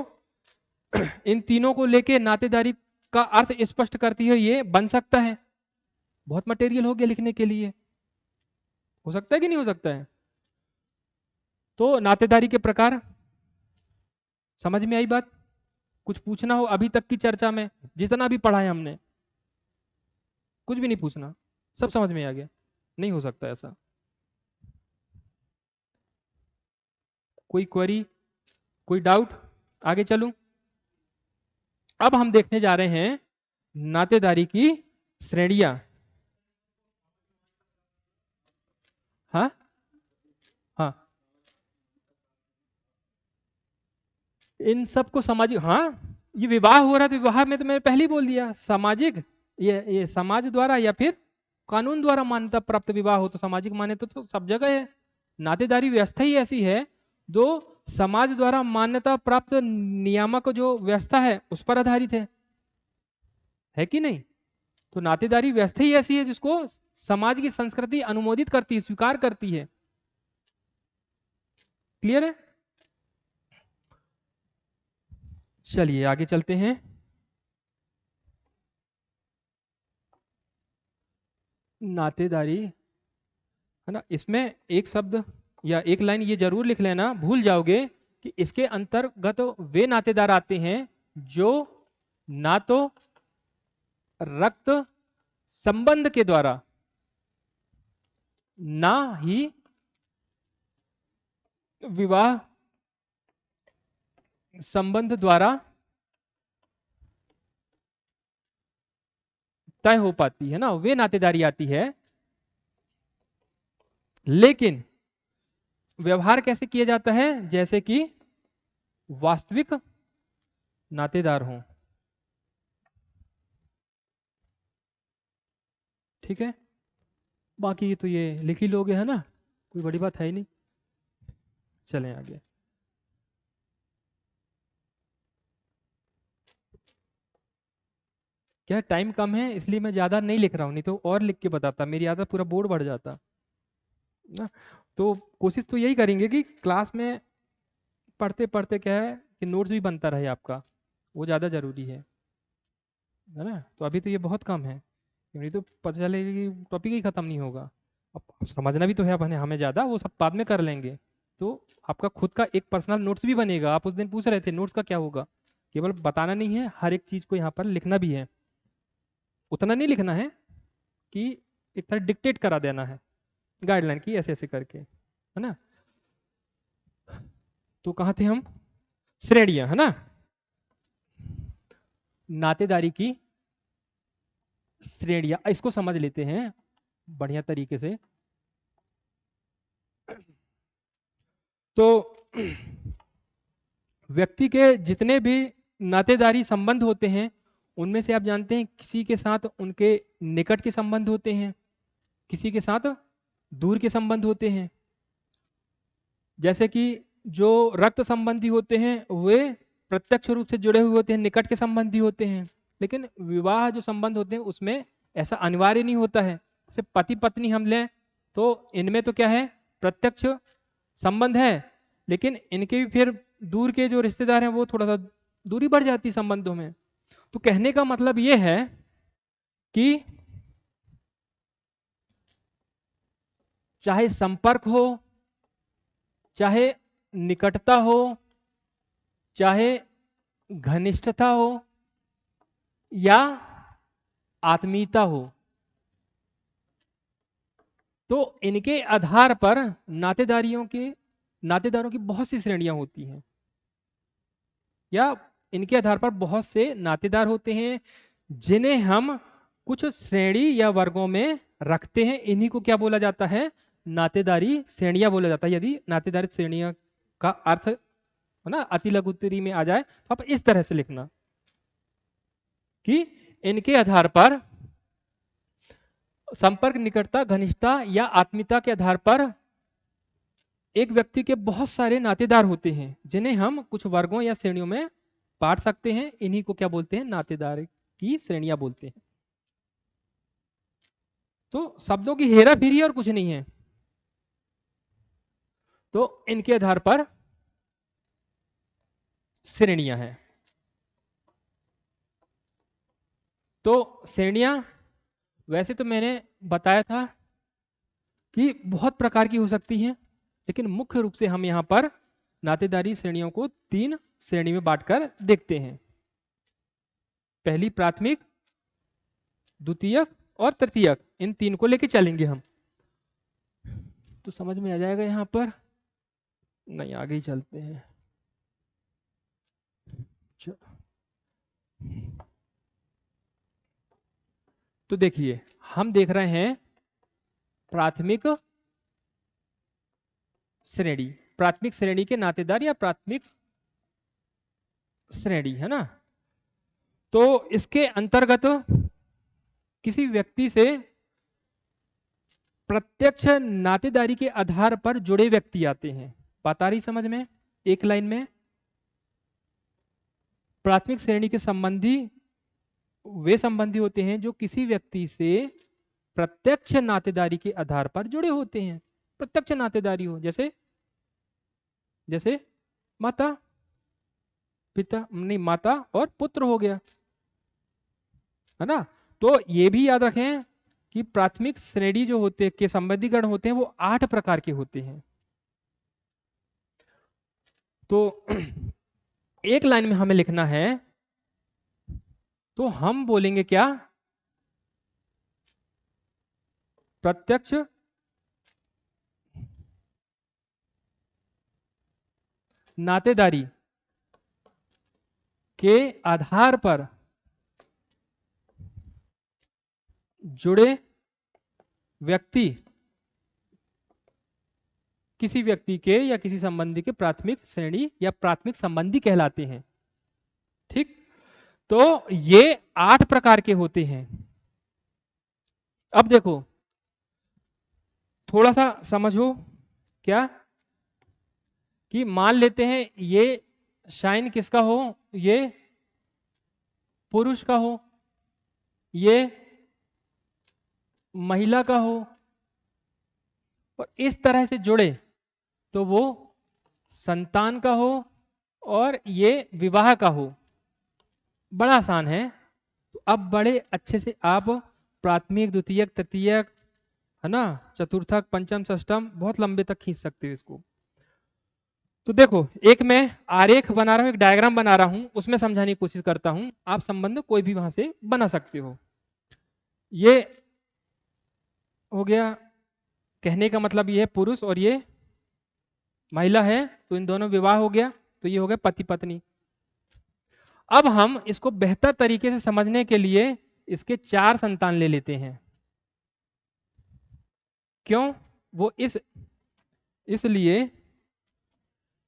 इन तीनों को लेके नातेदारी का अर्थ स्पष्ट करती है, ये बन सकता है। बहुत मटेरियल हो गया लिखने के लिए, हो सकता है कि नहीं हो सकता है? तो नातेदारी के प्रकार समझ में आई बात? कुछ पूछना हो अभी तक की चर्चा में, जितना भी पढ़ा है हमने, कुछ भी नहीं पूछना, सब समझ में आ गया? नहीं हो सकता ऐसा। कोई क्वेरी, कोई डाउट? आगे चलूं? अब हम देखने जा रहे हैं नातेदारी की श्रेणियां। हाँ हाँ, इन सबको सामाजिक, हाँ ये विवाह हो रहा है तो विवाह में तो मैंने पहले ही बोल दिया, सामाजिक, ये समाज द्वारा या फिर कानून द्वारा मान्यता प्राप्त विवाह हो तो सामाजिक मान्यता तो सब जगह है। नातेदारी व्यवस्था ही ऐसी है जो समाज द्वारा मान्यता प्राप्त नियामक जो व्यवस्था है उस पर आधारित है कि नहीं? तो नातेदारी व्यवस्था ही ऐसी है जिसको समाज की संस्कृति अनुमोदित करती है, स्वीकार करती है। क्लियर है? चलिए आगे चलते हैं। नातेदारी, है ना, इसमें एक शब्द या एक लाइन ये जरूर लिख लेना, भूल जाओगे, कि इसके अंतर्गत वे नातेदार आते हैं जो ना तो रक्त संबंध के द्वारा ना ही विवाह संबंध द्वारा तय हो पाती है ना, वे नातेदारी आती है। लेकिन व्यवहार कैसे किया जाता है? जैसे कि वास्तविक नातेदार हों। ठीक है, बाकी तो ये लिख ही लोगे, है ना, कोई बड़ी बात है ही नहीं। चलें आगे। क्या टाइम कम है इसलिए मैं ज्यादा नहीं लिख रहा हूं, नहीं तो और लिख के बताता, मेरी आदत पूरा बोर्ड बढ़ जाता ना। तो कोशिश तो यही करेंगे कि क्लास में पढ़ते पढ़ते क्या है कि नोट्स भी बनता रहे आपका, वो ज़्यादा ज़रूरी है ना। तो अभी तो ये बहुत कम है, नहीं तो पता चलेगा कि टॉपिक ही ख़त्म नहीं होगा। अब समझना भी तो है अपने हमें ज्यादा, वो सब बाद में कर लेंगे। तो आपका खुद का एक पर्सनल नोट्स भी बनेगा। आप उस दिन पूछ रहे थे नोट्स का क्या होगा, केवल बताना नहीं है, हर एक चीज को यहाँ पर लिखना भी है। उतना नहीं लिखना है कि एक तरह डिक्टेट करा देना है गाइडलाइन की ऐसे ऐसे करके, है ना। तो कहाँ थे हम, श्रेणियां, है ना, नातेदारी की श्रेणियां, इसको समझ लेते हैं बढ़िया तरीके से। तो व्यक्ति के जितने भी नातेदारी संबंध होते हैं, उनमें से आप जानते हैं किसी के साथ उनके निकट के संबंध होते हैं, किसी के साथ दूर के संबंध होते हैं। जैसे कि जो रक्त संबंधी होते हैं वे प्रत्यक्ष रूप से जुड़े हुए होते हैं, निकट के संबंधी होते हैं। लेकिन विवाह जो संबंध होते हैं उसमें ऐसा अनिवार्य नहीं होता है। जैसे पति पत्नी हम लें तो इनमें तो क्या है, प्रत्यक्ष संबंध है, लेकिन इनके भी फिर दूर के जो रिश्तेदार हैं वो थोड़ा सा दूरी बढ़ जाती है संबंधों में। तो कहने का मतलब ये है कि चाहे संपर्क हो, चाहे निकटता हो, चाहे घनिष्ठता हो, या आत्मीयता हो, तो इनके आधार पर नातेदारों की बहुत सी श्रेणियां होती हैं, या इनके आधार पर बहुत से नातेदार होते हैं जिन्हें हम कुछ श्रेणी या वर्गों में रखते हैं। इन्हीं को क्या बोला जाता है, नातेदारी श्रेणियां बोला जाता है। यदि नातेदारी श्रेणियां का अर्थ है ना अति लघु उत्तरी में आ जाए तो आप इस तरह से लिखना कि इनके आधार पर संपर्क, निकटता, घनिष्ठता या आत्मीयता के आधार पर एक व्यक्ति के बहुत सारे नातेदार होते हैं जिन्हें हम कुछ वर्गों या श्रेणियों में बांट सकते हैं। इन्हीं को क्या बोलते हैं, नातेदार की श्रेणियां बोलते हैं। तो शब्दों की हेरा फेरी और कुछ नहीं है। तो इनके आधार पर श्रेणियां हैं। तो श्रेणियां वैसे तो मैंने बताया था कि बहुत प्रकार की हो सकती हैं, लेकिन मुख्य रूप से हम यहां पर नातेदारी श्रेणियों को 3 श्रेणी में बांटकर देखते हैं। पहली प्राथमिक, द्वितीयक और तृतीयक, इन 3 को लेके चलेंगे हम। तो समझ में आ जाएगा यहां पर, नहीं आगे ही चलते हैं। तो देखिए हम देख रहे हैं प्राथमिक श्रेणी, प्राथमिक श्रेणी के नातेदार या प्राथमिक श्रेणी, है ना। तो इसके अंतर्गत किसी व्यक्ति से प्रत्यक्ष नातेदारी के आधार पर जुड़े व्यक्ति आते हैं। बात आ रही समझ में, एक लाइन में। प्राथमिक श्रेणी के संबंधी वे संबंधी होते हैं जो किसी व्यक्ति से प्रत्यक्ष नातेदारी के आधार पर जुड़े होते हैं। प्रत्यक्ष नातेदारी हो, जैसे जैसे माता पिता, नहीं माता और पुत्र हो गया, है ना। तो ये भी याद रखें कि प्राथमिक श्रेणी जो होते के संबंधीकरण होते हैं वो 8 प्रकार के होते हैं। तो एक लाइन में हमें लिखना है, तो हम बोलेंगे क्या, प्रत्यक्ष नातेदारी के आधार पर जुड़े व्यक्ति किसी व्यक्ति के या किसी संबंधी के प्राथमिक श्रेणी या प्राथमिक संबंधी कहलाते हैं। ठीक, तो ये 8 प्रकार के होते हैं। अब देखो थोड़ा सा समझो क्या, कि मान लेते हैं ये शाइन किसका हो, ये पुरुष का हो, ये महिला का हो, और इस तरह से जुड़े तो वो संतान का हो और ये विवाह का हो। बड़ा आसान है। तो अब बड़े अच्छे से आप प्राथमिक, द्वितीयक, तृतीयक है ना, चतुर्थक, पंचम, षष्टम, बहुत लंबे तक खींच सकते हो इसको। तो देखो, एक मैं आरेख बना रहा हूं, एक डायग्राम बना रहा हूं, उसमें समझाने की कोशिश करता हूं, आप संबंध कोई भी वहां से बना सकते हो। ये हो गया, कहने का मतलब ये है पुरुष और ये महिला है, तो इन दोनों विवाह हो गया, तो ये हो गया पति पत्नी। अब हम इसको बेहतर तरीके से समझने के लिए इसके 4 संतान ले लेते हैं। क्यों? वो इसलिए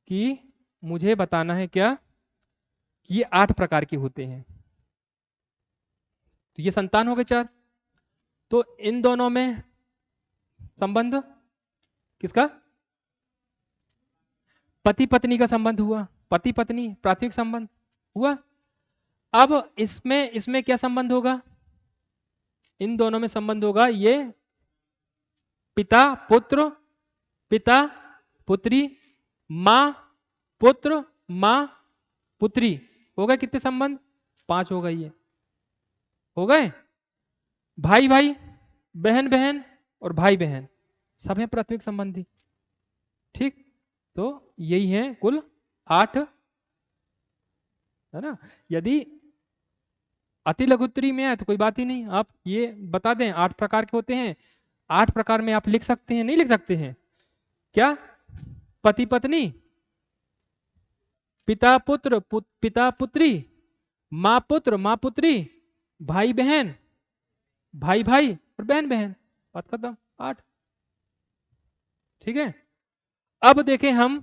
कि मुझे बताना है क्या, कि ये 8 प्रकार के होते हैं। तो ये संतान हो गए 4। तो इन दोनों में संबंध किसका? पति पत्नी का संबंध हुआ, पति पत्नी प्राथमिक संबंध हुआ। अब इसमें इसमें क्या संबंध होगा? इन दोनों में संबंध होगा ये पिता पुत्र, पिता पुत्री, मां पुत्र, मां पुत्री। हो गए कितने संबंध? 5 हो गए, ये हो गए। भाई भाई, बहन बहन और भाई बहन, सब है प्राथमिक संबंधी। ठीक, तो यही है कुल 8, है ना। यदि अति लघुत्तरी में है तो कोई बात ही नहीं, आप ये बता दें 8 प्रकार के होते हैं। 8 प्रकार में आप लिख सकते हैं, नहीं लिख सकते हैं क्या? पति पत्नी, पिता पुत्र, पिता पुत्री, माँ पुत्र माँ पुत्री, भाई बहन, भाई भाई और बहन बहन, बात खत्म। 8। ठीक है, अब देखें हम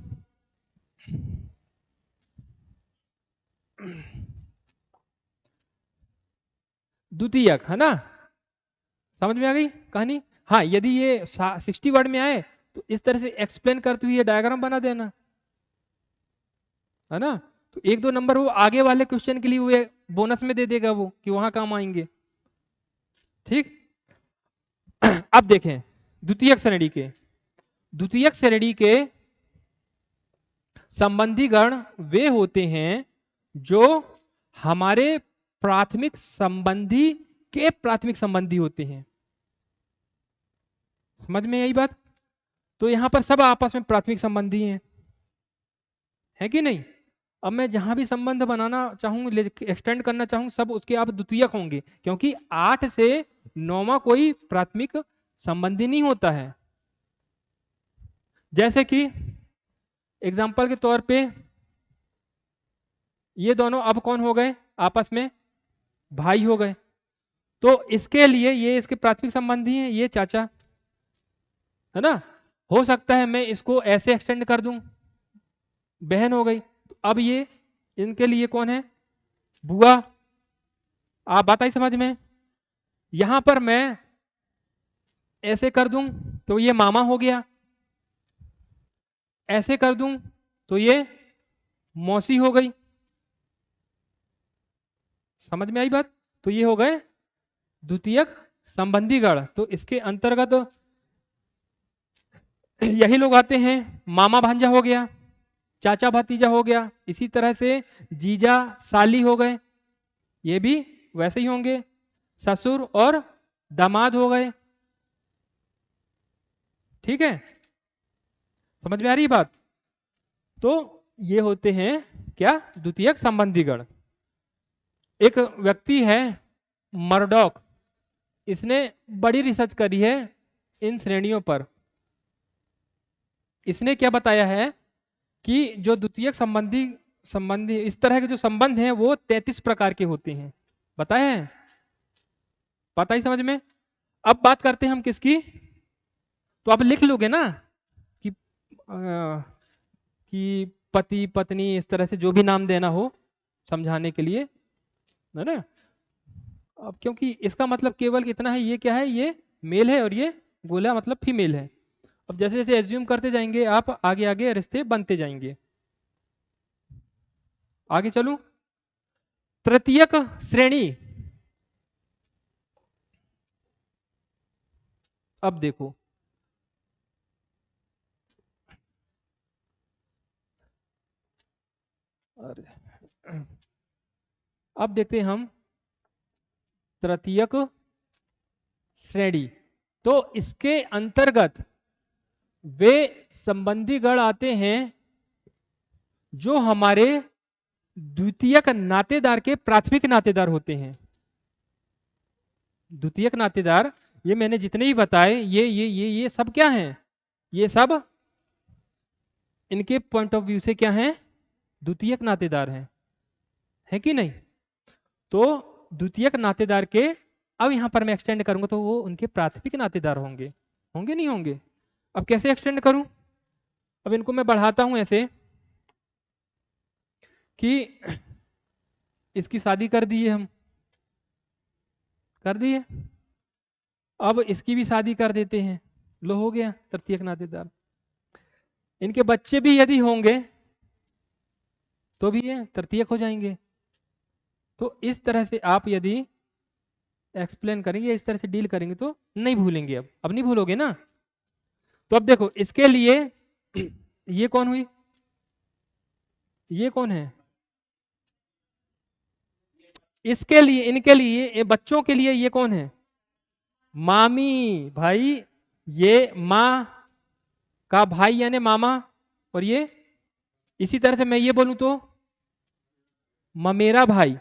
द्वितीयक, है ना, समझ में आ गई कहानी। हाँ, यदि ये 60 वर्ड में आए तो इस तरह से एक्सप्लेन करते हुए डायग्राम बना देना, है ना। तो 1-2 नंबर वो आगे वाले क्वेश्चन के लिए वो बोनस में दे देगा, वो कि वहां काम आएंगे। ठीक, अब देखें द्वितीयक श्रेणी के, द्वितीयक श्रेणी के संबंधी गण वे होते हैं जो हमारे प्राथमिक संबंधी के प्राथमिक संबंधी होते हैं। समझ में यही बात? तो यहां पर सब आपस में प्राथमिक संबंधी हैं, है कि नहीं। अब मैं जहां भी संबंध बनाना चाहूँ, एक्सटेंड करना चाहूँ, सब उसके आप द्वितीयक होंगे, क्योंकि 8 से 9वां कोई प्राथमिक संबंधी नहीं होता है। जैसे कि एग्जाम्पल के तौर पे ये दोनों अब कौन हो गए आपस में? भाई हो गए। तो इसके लिए ये इसके प्राथमिक संबंधी हैं, ये चाचा, है ना। हो सकता है मैं इसको ऐसे एक्सटेंड कर दूं, बहन हो गई। तो अब ये इनके लिए कौन है? बुआ। आप बात आई समझ में? यहां पर मैं ऐसे कर दूं तो ये मामा हो गया, ऐसे कर दूं तो ये मौसी हो गई। समझ में आई बात? तो ये हो गए द्वितीयक संबंधी गण। तो इसके अंतर्गत यही लोग आते हैं। मामा भांजा हो गया, चाचा भतीजा हो गया, इसी तरह से जीजा साली हो गए, ये भी वैसे ही होंगे। ससुर और दामाद हो गए। ठीक है, समझ में आ रही बात? तो ये होते हैं क्या? द्वितीयक संबंधी गण। एक व्यक्ति है मर्डॉक, इसने बड़ी रिसर्च करी है इन श्रेणियों पर। इसने क्या बताया है कि जो द्वितीयक संबंधी संबंधी इस तरह के जो संबंध हैं वो 33 प्रकार के होते हैं, बताया है। पता ही समझ में। अब बात करते हैं हम किसकी, तो आप लिख लोगे ना कि कि पति पत्नी, इस तरह से जो भी नाम देना हो समझाने के लिए, है ना। अब क्योंकि इसका मतलब केवल इतना है, ये क्या है, ये मेल है और ये गोला मतलब फीमेल है। अब जैसे जैसे एज्यूम करते जाएंगे आप, आगे आगे रिश्ते बनते जाएंगे। आगे चलूं, तृतीयक श्रेणी। अब देखो, अरे अब देखते हैं हम तृतीयक श्रेणी। तो इसके अंतर्गत वे संबंधी गण आते हैं जो हमारे द्वितीयक नातेदार के प्राथमिक नातेदार होते हैं। द्वितीयक नातेदार ये मैंने जितने ही बताए ये सब क्या हैं? ये सब इनके पॉइंट ऑफ व्यू से क्या हैं? द्वितीयक नातेदार हैं, है कि नहीं? तो द्वितीयक नातेदार के अब यहां पर मैं एक्सटेंड करूंगा तो वो उनके प्राथमिक नातेदार होंगे, होंगे नहीं होंगे? अब कैसे एक्सटेंड करूं? अब इनको मैं बढ़ाता हूं ऐसे कि इसकी शादी कर दी है, हम कर दिए, अब इसकी भी शादी कर देते हैं, लो हो गया तृतीयक नातेदार। इनके बच्चे भी यदि होंगे तो भी ये तृतीयक हो जाएंगे। तो इस तरह से आप यदि एक्सप्लेन करेंगे, इस तरह से डील करेंगे तो नहीं भूलेंगे। अब नहीं भूलोगे ना? तो अब देखो इसके लिए ये कौन हुई, ये कौन है? इसके लिए, इनके लिए, ये बच्चों के लिए ये कौन है? मामी भाई, ये माँ का भाई यानी मामा, और ये इसी तरह से मैं ये बोलूं तो ममेरा भाई।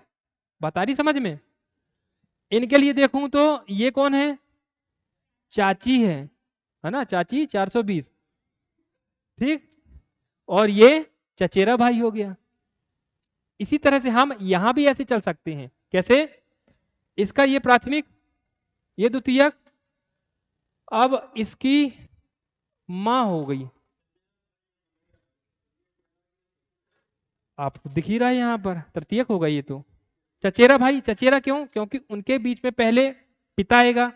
बता रही समझ में? इनके लिए देखूं तो ये कौन है? चाची है ना? चाची 420, ठीक। और ये चचेरा भाई हो गया। इसी तरह से हम यहां भी ऐसे चल सकते हैं। कैसे? इसका ये प्राथमिक, ये द्वितीयक, अब इसकी मां हो गई, आपको दिख ही रहा है यहां पर तृतीयक होगा ये तो। चचेरा भाई, चचेरा क्यों? क्योंकि उनके बीच में पहले पिता आएगा,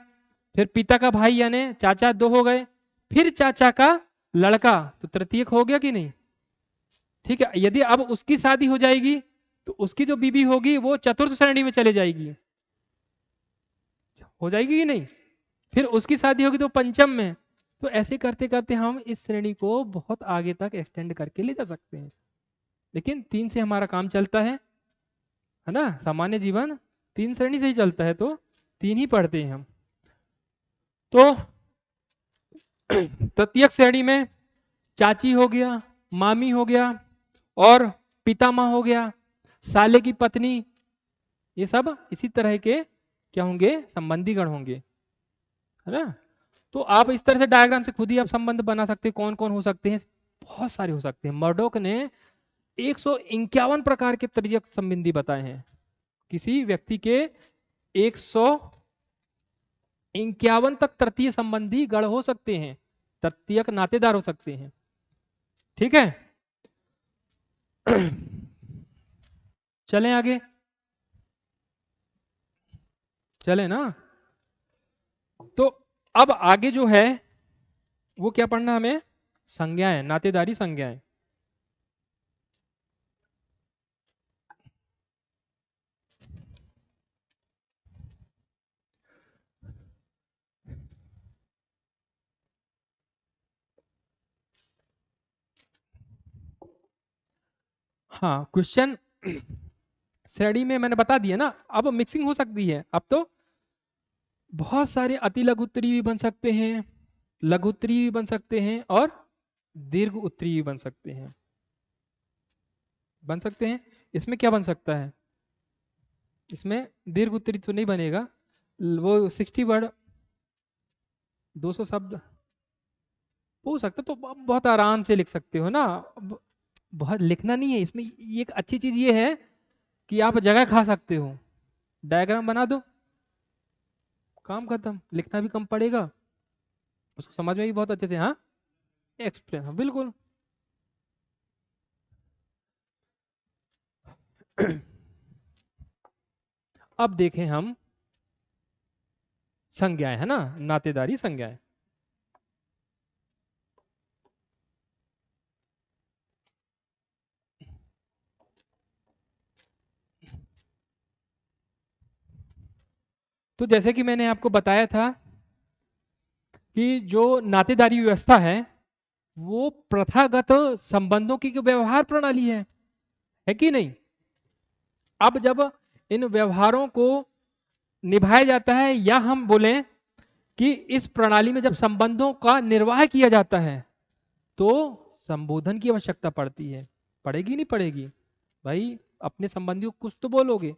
फिर पिता का भाई यानी चाचा, दो हो गए, फिर चाचा का लड़का, तो तृतीयक हो गया कि नहीं? ठीक है। यदि अब उसकी शादी हो जाएगी तो उसकी जो बीबी होगी वो चतुर्थ श्रेणी में चले जाएगी, हो जाएगी कि नहीं? फिर उसकी शादी होगी तो पंचम में। तो ऐसे करते करते हम इस श्रेणी को बहुत आगे तक एक्सटेंड करके ले जा सकते हैं। लेकिन 3 से हमारा काम चलता है ना? सामान्य जीवन 3 श्रेणी से ही चलता है, तो 3 ही पढ़ते हैं हम। तो तृतीयक श्रेणी में चाची हो गया, मामी हो गया, और पितामह हो गया, साले की पत्नी, ये सब इसी तरह के क्या होंगे? संबंधी गण होंगे, है ना? तो आप इस तरह से डायग्राम से खुद ही आप संबंध बना सकते हैं। कौन कौन हो सकते हैं? बहुत सारे हो सकते हैं। मर्डोक ने 151 प्रकार के तृतीयक संबंधी बताए हैं। किसी व्यक्ति के 151 तक तृतीय संबंधी गण हो सकते हैं, तृतीयक नातेदार हो सकते हैं, ठीक है। चलें आगे, चले ना? तो अब आगे जो है वो क्या पढ़ना हमें? संज्ञाएं, नातेदारी संज्ञाएं। हाँ, क्वेश्चन श्रेणी में मैंने बता दिया ना। अब मिक्सिंग हो सकती है। अब तो बहुत सारे अति लघु उत्तरी भी बन सकते हैं, लघु उत्तरी भी बन सकते हैं, और दीर्घ उत्तरी भी बन सकते हैं, बन सकते हैं। इसमें क्या बन सकता है? इसमें दीर्घ उत्तरी तो नहीं बनेगा, वो 60 वर्ड 200 शब्द हो सकता, तो बहुत आराम से लिख सकते हो ना। बहुत लिखना नहीं है इसमें। ये एक अच्छी चीज ये है कि आप जगह खा सकते हो। डायग्राम बना दो, काम खत्म, लिखना भी कम पड़ेगा, उसको समझ में भी बहुत अच्छे से, हाँ एक्सप्लेन, हाँ बिल्कुल। अब देखें हम संज्ञाएं, है ना? नातेदारी संज्ञाएं। तो जैसे कि मैंने आपको बताया था कि जो नातेदारी व्यवस्था है वो प्रथागत संबंधों की व्यवहार प्रणाली है कि नहीं? अब जब इन व्यवहारों को निभाया जाता है, या हम बोलें कि इस प्रणाली में जब संबंधों का निर्वाह किया जाता है तो संबोधन की आवश्यकता पड़ती है। पड़ेगी नहीं पड़ेगी भाई, अपने संबंधियों को कुछ तो बोलोगे।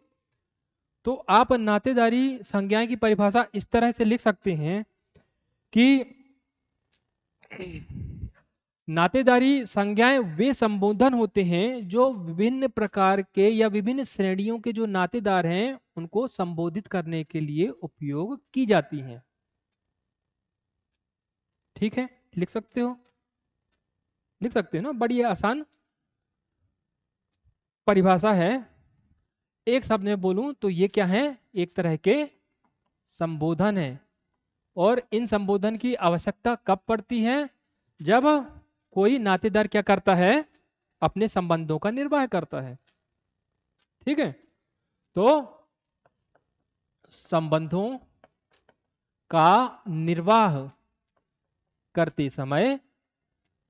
तो आप नातेदारी संज्ञाएं की परिभाषा इस तरह से लिख सकते हैं कि नातेदारी संज्ञाएं वे संबोधन होते हैं जो विभिन्न प्रकार के या विभिन्न श्रेणियों के जो नातेदार हैं उनको संबोधित करने के लिए उपयोग की जाती हैं। ठीक है, लिख सकते हो, लिख सकते हो ना, बड़ी आसान परिभाषा है। एक शब्द में बोलूं तो ये क्या है, एक तरह के संबोधन है। और इन संबोधन की आवश्यकता कब पड़ती है, जब कोई नातेदार क्या करता है, अपने संबंधों का निर्वाह करता है। ठीक है, तो संबंधों का निर्वाह करते समय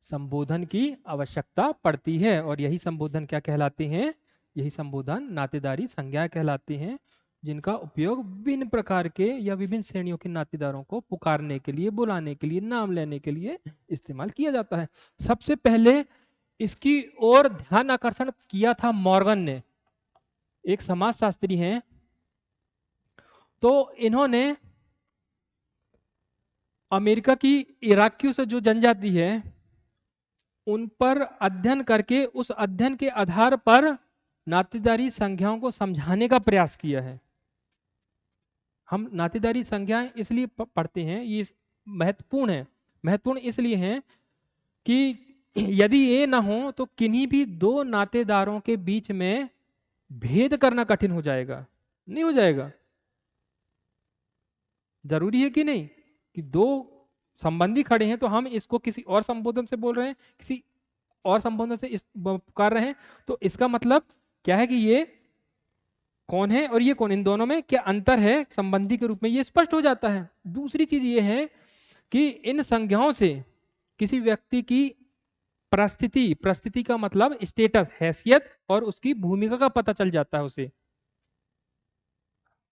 संबोधन की आवश्यकता पड़ती है। और यही संबोधन क्या कहलाते हैं, यही संबोधन नातेदारी संज्ञा कहलाते हैं, जिनका उपयोग विभिन्न प्रकार के या विभिन्न श्रेणियों के नातेदारों को पुकारने के लिए, बुलाने के लिए, नाम लेने के लिए इस्तेमाल किया जाता है। सबसे पहले इसकी ओर ध्यान आकर्षण किया था मॉर्गन ने, एक समाजशास्त्री हैं। तो इन्होंने अमेरिका की इराकियों से जो जनजाति है उन पर अध्ययन करके उस अध्ययन के आधार पर नातेदारी संज्ञाओं को समझाने का प्रयास किया है। हम नातेदारी संज्ञाएं इसलिए पढ़ते हैं, ये महत्वपूर्ण है। महत्वपूर्ण इसलिए है कि यदि ये ना हो तो किन्हीं भी दो नातेदारों के बीच में भेद करना कठिन हो जाएगा। नहीं हो जाएगा? जरूरी है कि नहीं कि दो संबंधी खड़े हैं तो हम इसको किसी और संबोधन से बोल रहे हैं, किसी और संबोधन से इस कर रहे हैं, तो इसका मतलब क्या है कि ये कौन है और ये कौन, इन दोनों में क्या अंतर है संबंधी के रूप में, ये स्पष्ट हो जाता है। दूसरी चीज ये है कि इन संज्ञाओं से किसी व्यक्ति की परिस्थिति, परिस्थिति का मतलब स्टेटस, हैसियत और उसकी भूमिका का पता चल जाता है उसे।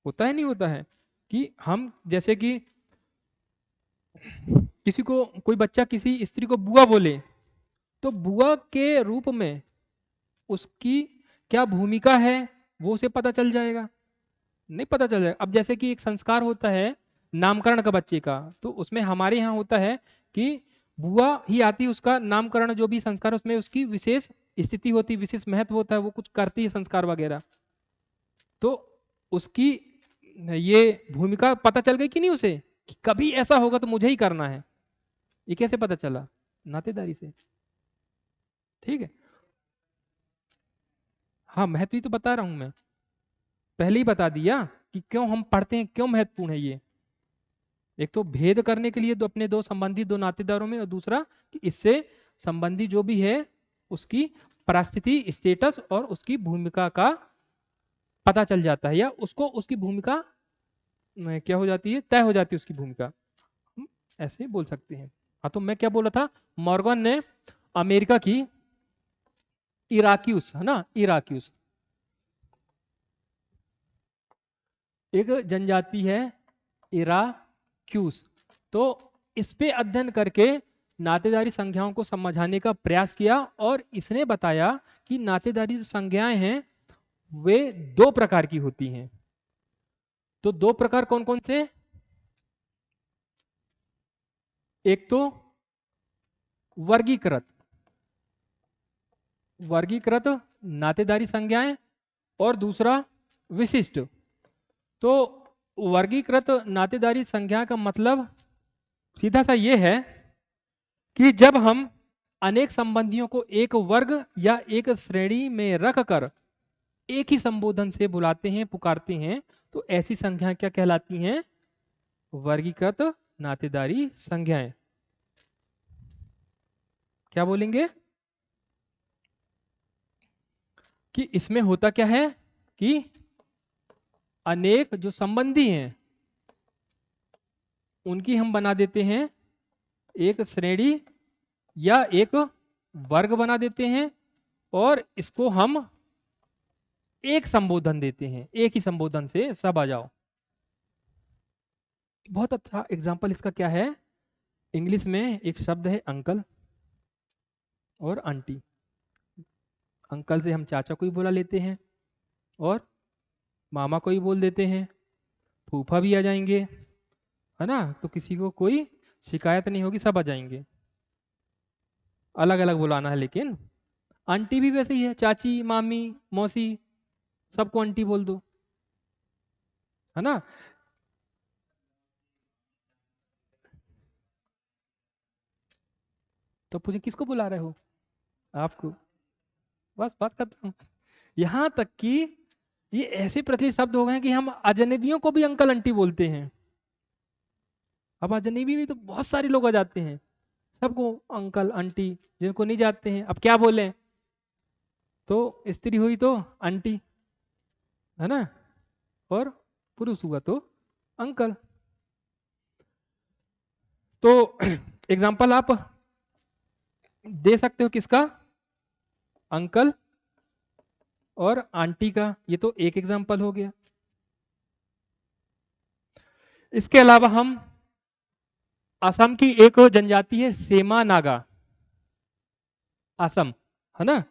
होता है नहीं होता है कि हम जैसे कि किसी को, कोई बच्चा किसी स्त्री को बुआ बोले तो बुआ के रूप में उसकी क्या भूमिका है वो उसे पता चल जाएगा? नहीं पता चल जाएगा। अब जैसे कि एक संस्कार होता है नामकरण का बच्चे का, तो उसमें हमारे यहाँ होता है कि बुआ ही आती है, उसका नामकरण जो भी संस्कार उसमें उसकी विशेष स्थिति होती है, विशेष महत्व होता है, वो कुछ करती है संस्कार वगैरह। तो उसकी ये भूमिका पता चल गई कि नहीं उसे, कि कभी ऐसा होगा तो मुझे ही करना है। ये कैसे पता चला? नातेदारी से। ठीक है, हाँ महत्व ही तो बता रहा हूं मैं, पहले ही बता दिया कि क्यों हम पढ़ते हैं, क्यों महत्वपूर्ण है ये। एक तो भेद करने के लिए दो अपने दो संबंधी, दो नातेदारों में, और दूसरा कि इससे संबंधी जो भी है उसकी परिस्थिति, स्टेटस और उसकी भूमिका का पता चल जाता है, या उसको उसकी भूमिका क्या हो जाती है, तय हो जाती है उसकी भूमिका, हम ऐसे बोल सकते हैं। हाँ, तो मैं क्या बोला था, मॉर्गन ने अमेरिका की इराक्यूस, है ना, इराक्यूस एक जनजाति है, इराक्यूस, तो इस पे अध्ययन करके नातेदारी संज्ञाओं को समझाने का प्रयास किया। और इसने बताया कि नातेदारी जो संज्ञाएं हैं वे दो प्रकार की होती हैं। तो दो प्रकार कौन कौन से? एक तो वर्गीकृत, वर्गीकृत नातेदारी संज्ञाएं, और दूसरा विशिष्ट। तो वर्गीकृत नातेदारी संज्ञा का मतलब सीधा सा ये है कि जब हम अनेक संबंधियों को एक वर्ग या एक श्रेणी में रखकर एक ही संबोधन से बुलाते हैं, पुकारते हैं, तो ऐसी संज्ञा क्या कहलाती हैं? वर्गीकृत नातेदारी संज्ञाएं। क्या बोलेंगे कि इसमें होता क्या है कि अनेक जो संबंधी हैं उनकी हम बना देते हैं एक श्रेणी या एक वर्ग बना देते हैं, और इसको हम एक संबोधन देते हैं, एक ही संबोधन से सब आ जाओ। बहुत अच्छा एग्जाम्पल इसका क्या है, इंग्लिश में एक शब्द है अंकल और आंटी। अंकल से हम चाचा को ही बुला लेते हैं और मामा को ही बोल देते हैं, फूफा भी आ जाएंगे, है ना, तो किसी को कोई शिकायत नहीं होगी, सब आ जाएंगे। अलग अलग बुलाना है, लेकिन आंटी भी वैसे ही है, चाची मामी मौसी सबको आंटी बोल दो, है ना। तो पूछे किसको बुला रहे हो, आपको, बस बात खत्म। यहां तक कि ये ऐसे प्रचलित शब्द हो गए हैं कि हम अजनबियों को भी अंकल आंटी बोलते हैं। अब अजनबी भी तो बहुत सारे लोग आ जाते हैं, सबको अंकल आंटी, जिनको नहीं जाते हैं अब क्या बोले, तो स्त्री हुई तो आंटी, है ना, और पुरुष हुआ तो अंकल। तो एग्जाम्पल आप दे सकते हो किसका, अंकल और आंटी का, ये तो एक एग्जाम्पल हो गया। इसके अलावा हम असम की एक जनजाति है सेमा नागा, असम, है ना।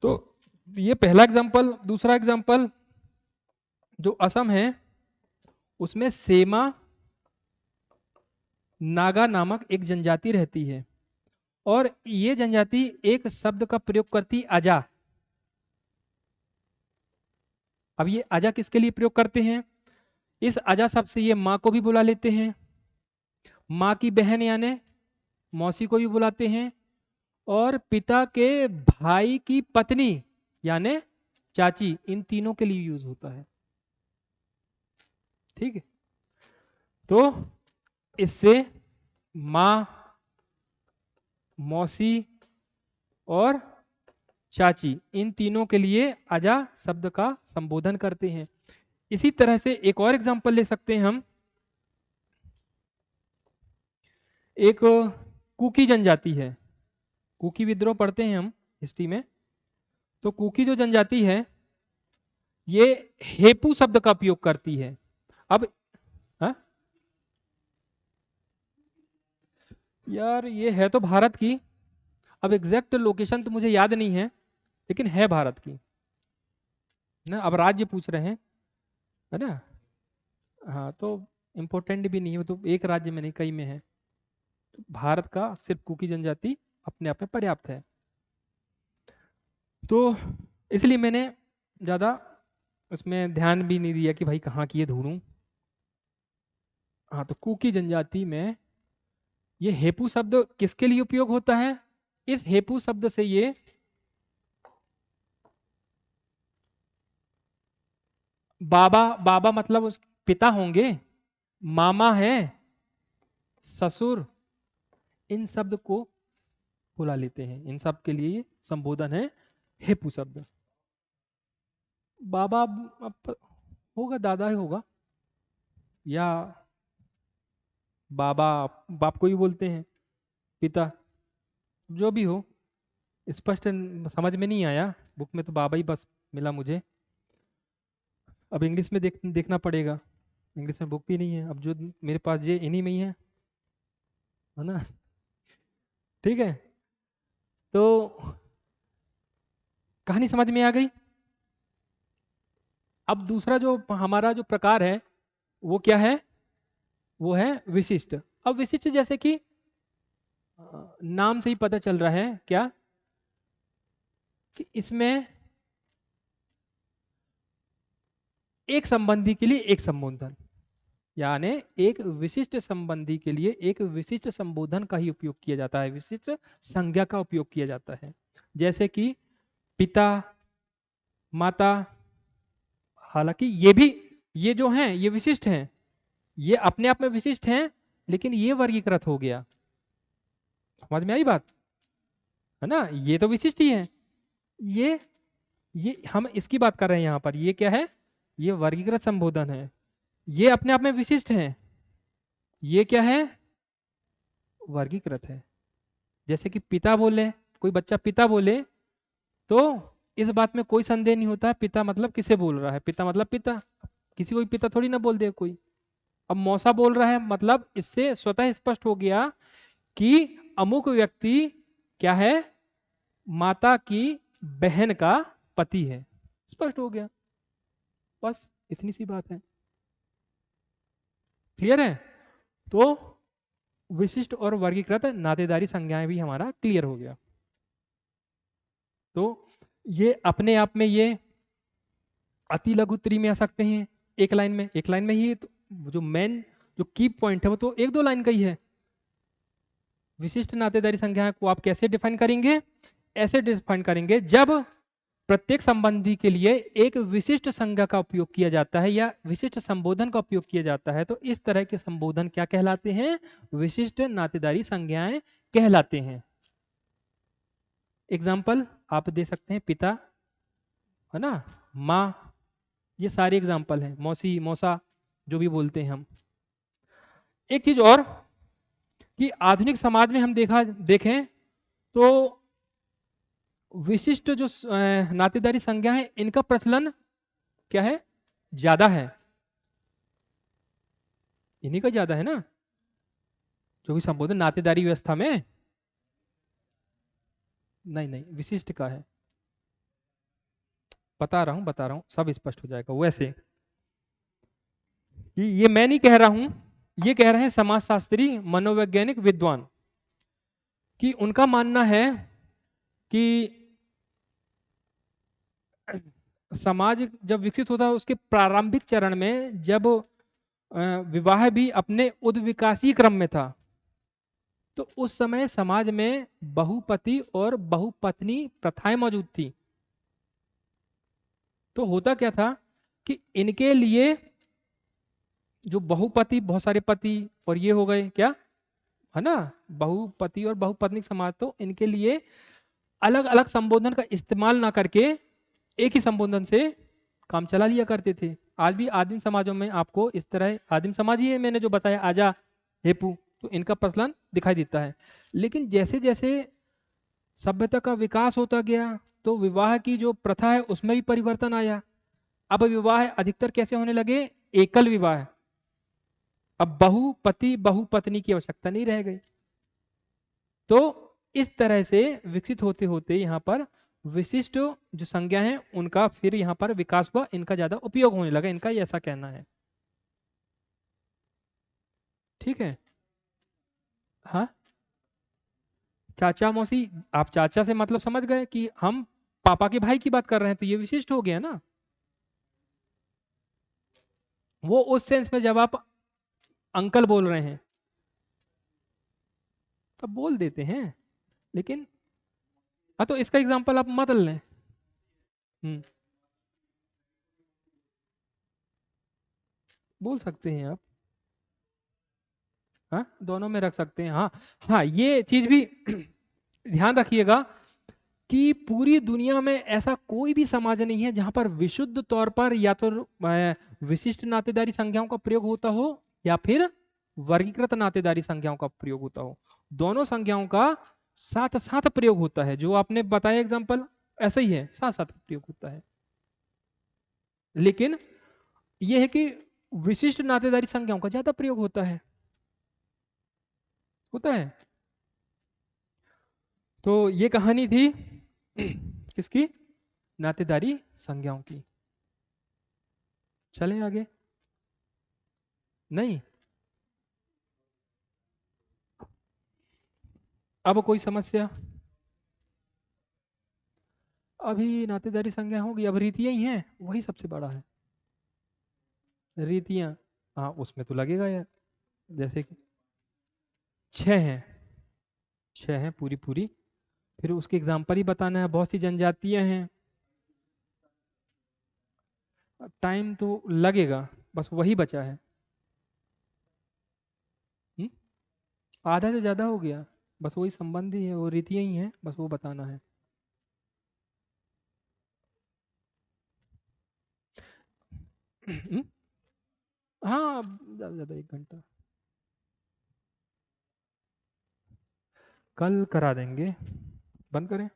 तो ये पहला एग्जाम्पल। दूसरा एग्जाम्पल, जो असम है उसमें सेमा नागा नामक एक जनजाति रहती है, और ये जनजाति एक शब्द का प्रयोग करती अजा। अब ये अजा किसके लिए प्रयोग करते हैं, इस अजा शब्द से ये माँ को भी बुला लेते हैं, माँ की बहन यानी मौसी को भी बुलाते हैं, और पिता के भाई की पत्नी यानी चाची, इन तीनों के लिए यूज होता है। ठीक है, तो इससे माँ, मौसी और चाची, इन तीनों के लिए अजा शब्द का संबोधन करते हैं। इसी तरह से एक और एग्जांपल ले सकते हैं हम, एक कुकी जनजाति है, कुकी विद्रोह पढ़ते हैं हम हिस्ट्री में, तो कुकी जो जनजाति है ये हेपू शब्द का उपयोग करती है। अब हा? यार ये है तो भारत की, अब एग्जैक्ट लोकेशन तो मुझे याद नहीं है, लेकिन है भारत की ना। अब राज्य पूछ रहे हैं, है ना। हाँ तो इम्पोर्टेंट भी नहीं है, तो एक राज्य में नहीं कई में है, तो भारत का सिर्फ कुकी जनजाति अपने आप में पर्याप्त है। तो इसलिए मैंने ज़्यादा उसमें ध्यान भी नहीं दिया कि भाई कहाँ की ये ढूंढूं। हाँ, तो कुकी जनजाति में ये हेपू शब्द किसके लिए उपयोग होता है, इस हेपू शब्द से ये बाबा, बाबा मतलब उस पिता होंगे, मामा है, ससुर, इन शब्द को बुला लेते हैं, इन सब के लिए संबोधन है हेपू शब्द। बाबा होगा, दादा ही होगा, या बाबा, बाप को ही बोलते हैं, पिता, जो भी हो, स्पष्ट समझ में नहीं आया, बुक में तो बाबा ही बस मिला मुझे। अब इंग्लिश में देखना पड़ेगा, इंग्लिश में बुक भी नहीं है, अब जो मेरे पास ये इन्हीं में ही है ना। ठीक है, तो कहानी समझ में आ गई। अब दूसरा जो हमारा जो प्रकार है वो क्या है, वो है विशिष्ट। अब विशिष्ट जैसे कि नाम से ही पता चल रहा है क्या, कि इसमें एक संबंधी के लिए एक संबोधन, यानी एक विशिष्ट संबंधी के लिए एक विशिष्ट संबोधन का ही उपयोग किया जाता है, विशिष्ट संज्ञा का उपयोग किया जाता है। जैसे कि पिता, माता, हालांकि ये भी, ये जो हैं ये विशिष्ट हैं, ये अपने आप में विशिष्ट हैं, लेकिन ये वर्गीकृत हो गया। समझ में आई बात, है ना, ये तो विशिष्ट ही है, ये ये हम इसकी बात कर रहे हैं यहाँ पर, ये क्या है, ये वर्गीकृत संबोधन है, ये अपने आप में विशिष्ट है, ये क्या है, वर्गीकृत है। जैसे कि पिता बोले, कोई बच्चा पिता बोले, तो इस बात में कोई संदेह नहीं होता है पिता मतलब किसे बोल रहा है, पिता मतलब पिता, किसी को भी पिता थोड़ी ना बोल दे कोई, अब मौसा बोल रहा है, मतलब इससे स्वतः स्पष्ट हो गया कि अमुक व्यक्ति क्या है, माता की बहन का पति है। स्पष्ट हो गया, बस इतनी सी बात है। क्लियर है? तो विशिष्ट और वर्गीकृत नातेदारी संज्ञाएं भी हमारा क्लियर हो गया। तो ये अपने आप में ये अति लघु त्रि में आ सकते हैं, एक लाइन में, एक लाइन में ही तो जो मेन जो की पॉइंट है वो तो एक दो लाइन का ही है। विशिष्ट नातेदारी संज्ञा को आप कैसे डिफाइन करेंगे? ऐसे डिफाइन करेंगे जब प्रत्येक संबंधी के लिए एक विशिष्ट संज्ञा का उपयोग किया जाता है या विशिष्ट संबोधन का उपयोग किया जाता है, तो इस तरह के संबोधन क्या कहलाते हैं? विशिष्ट नातेदारी संज्ञाएं कहलाते हैं। एग्जाम्पल आप दे सकते हैं, पिता है ना, माँ, ये सारे एग्जाम्पल हैं, मौसी, मौसा, जो भी बोलते हैं हम। एक चीज और कि आधुनिक समाज में हम देखें तो विशिष्ट जो नातेदारी संज्ञा है, इनका प्रचलन क्या है? ज्यादा है। इन्हीं का ज्यादा है ना, जो भी संबोधन नातेदारी व्यवस्था में। नहीं नहीं, विशिष्ट का है, बता रहा हूं, सब स्पष्ट हो जाएगा। वैसे ये मैं नहीं कह रहा हूं, ये कह रहे हैं समाजशास्त्री मनोवैज्ञानिक विद्वान, कि उनका मानना है कि समाज जब विकसित होता है उसके प्रारंभिक चरण में, जब विवाह भी अपने उद्विकासीय क्रम में था, तो उस समय समाज में बहुपति और बहुपत्नी प्रथाएं मौजूद थी। तो होता क्या था कि इनके लिए जो बहुपति, बहुत सारे पति और ये हो गए क्या है ना, बहुपति और बहुपत्नी समाज, तो इनके लिए अलग अलग संबोधन का इस्तेमाल ना करके एक ही संबोधन से काम चला लिया करते थे। आज भी आदिम समाजों में आपको इस तरह, आदिम समाज ही है मैंने जो बताया, आजा, हेपू, तो इनका प्रचलन दिखाई देता है। लेकिन जैसे जैसे सभ्यता का विकास होता गया, तो विवाह की जो प्रथा है उसमें भी परिवर्तन आया। अब विवाह अधिकतर कैसे होने लगे? एकल विवाह। अब बहुपति बहुपत्नी की आवश्यकता नहीं रह गई। तो इस तरह से विकसित होते होते यहाँ पर विशिष्ट जो संज्ञा है उनका फिर यहाँ पर विकास हुआ, इनका ज्यादा उपयोग होने लगा, इनका ऐसा कहना है। ठीक है। हाँ, चाचा मौसी, आप चाचा से मतलब समझ गए कि हम पापा के भाई की बात कर रहे हैं, तो ये विशिष्ट हो गया ना। वो उस सेंस में जब आप अंकल बोल रहे हैं तब बोल देते हैं, लेकिन हाँ, तो इसका एग्जांपल आप मत लें। हम्म, बोल सकते हैं आप, हाँ दोनों में रख सकते हैं। हाँ हाँ, ये चीज भी ध्यान रखिएगा कि पूरी दुनिया में ऐसा कोई भी समाज नहीं है जहां पर विशुद्ध तौर पर या तो विशिष्ट नातेदारी संज्ञाओं का प्रयोग होता हो या फिर वर्गीकृत नातेदारी संज्ञाओं का प्रयोग होता हो। दोनों संज्ञाओं का साथ साथ प्रयोग होता है। जो आपने बताया एग्जांपल ऐसा ही है, साथ साथ प्रयोग होता है। लेकिन यह है कि विशिष्ट नातेदारी संज्ञाओं का ज्यादा प्रयोग होता है। तो ये कहानी थी किसकी? नातेदारी संज्ञाओं की। चलें आगे? नहीं, अब कोई समस्या? अभी नातेदारी संज्ञा होगी, अब रीतियां ही हैं, वही सबसे बड़ा है। रीतियां, हाँ उसमें तो लगेगा यार। जैसे कि 6 हैं, 6 हैं पूरी पूरी। फिर उसके एग्जाम्पल ही बताना है, बहुत सी जनजातियां हैं। टाइम तो लगेगा, बस वही बचा है। हुँ? आधा से ज्यादा हो गया, बस वही संबंध ही है, वो रीतियां ही हैं, बस वो बताना है। हुँ? हाँ, ज्यादा से ज्यादा 1 घंटा। कल करा देंगे, बंद करें।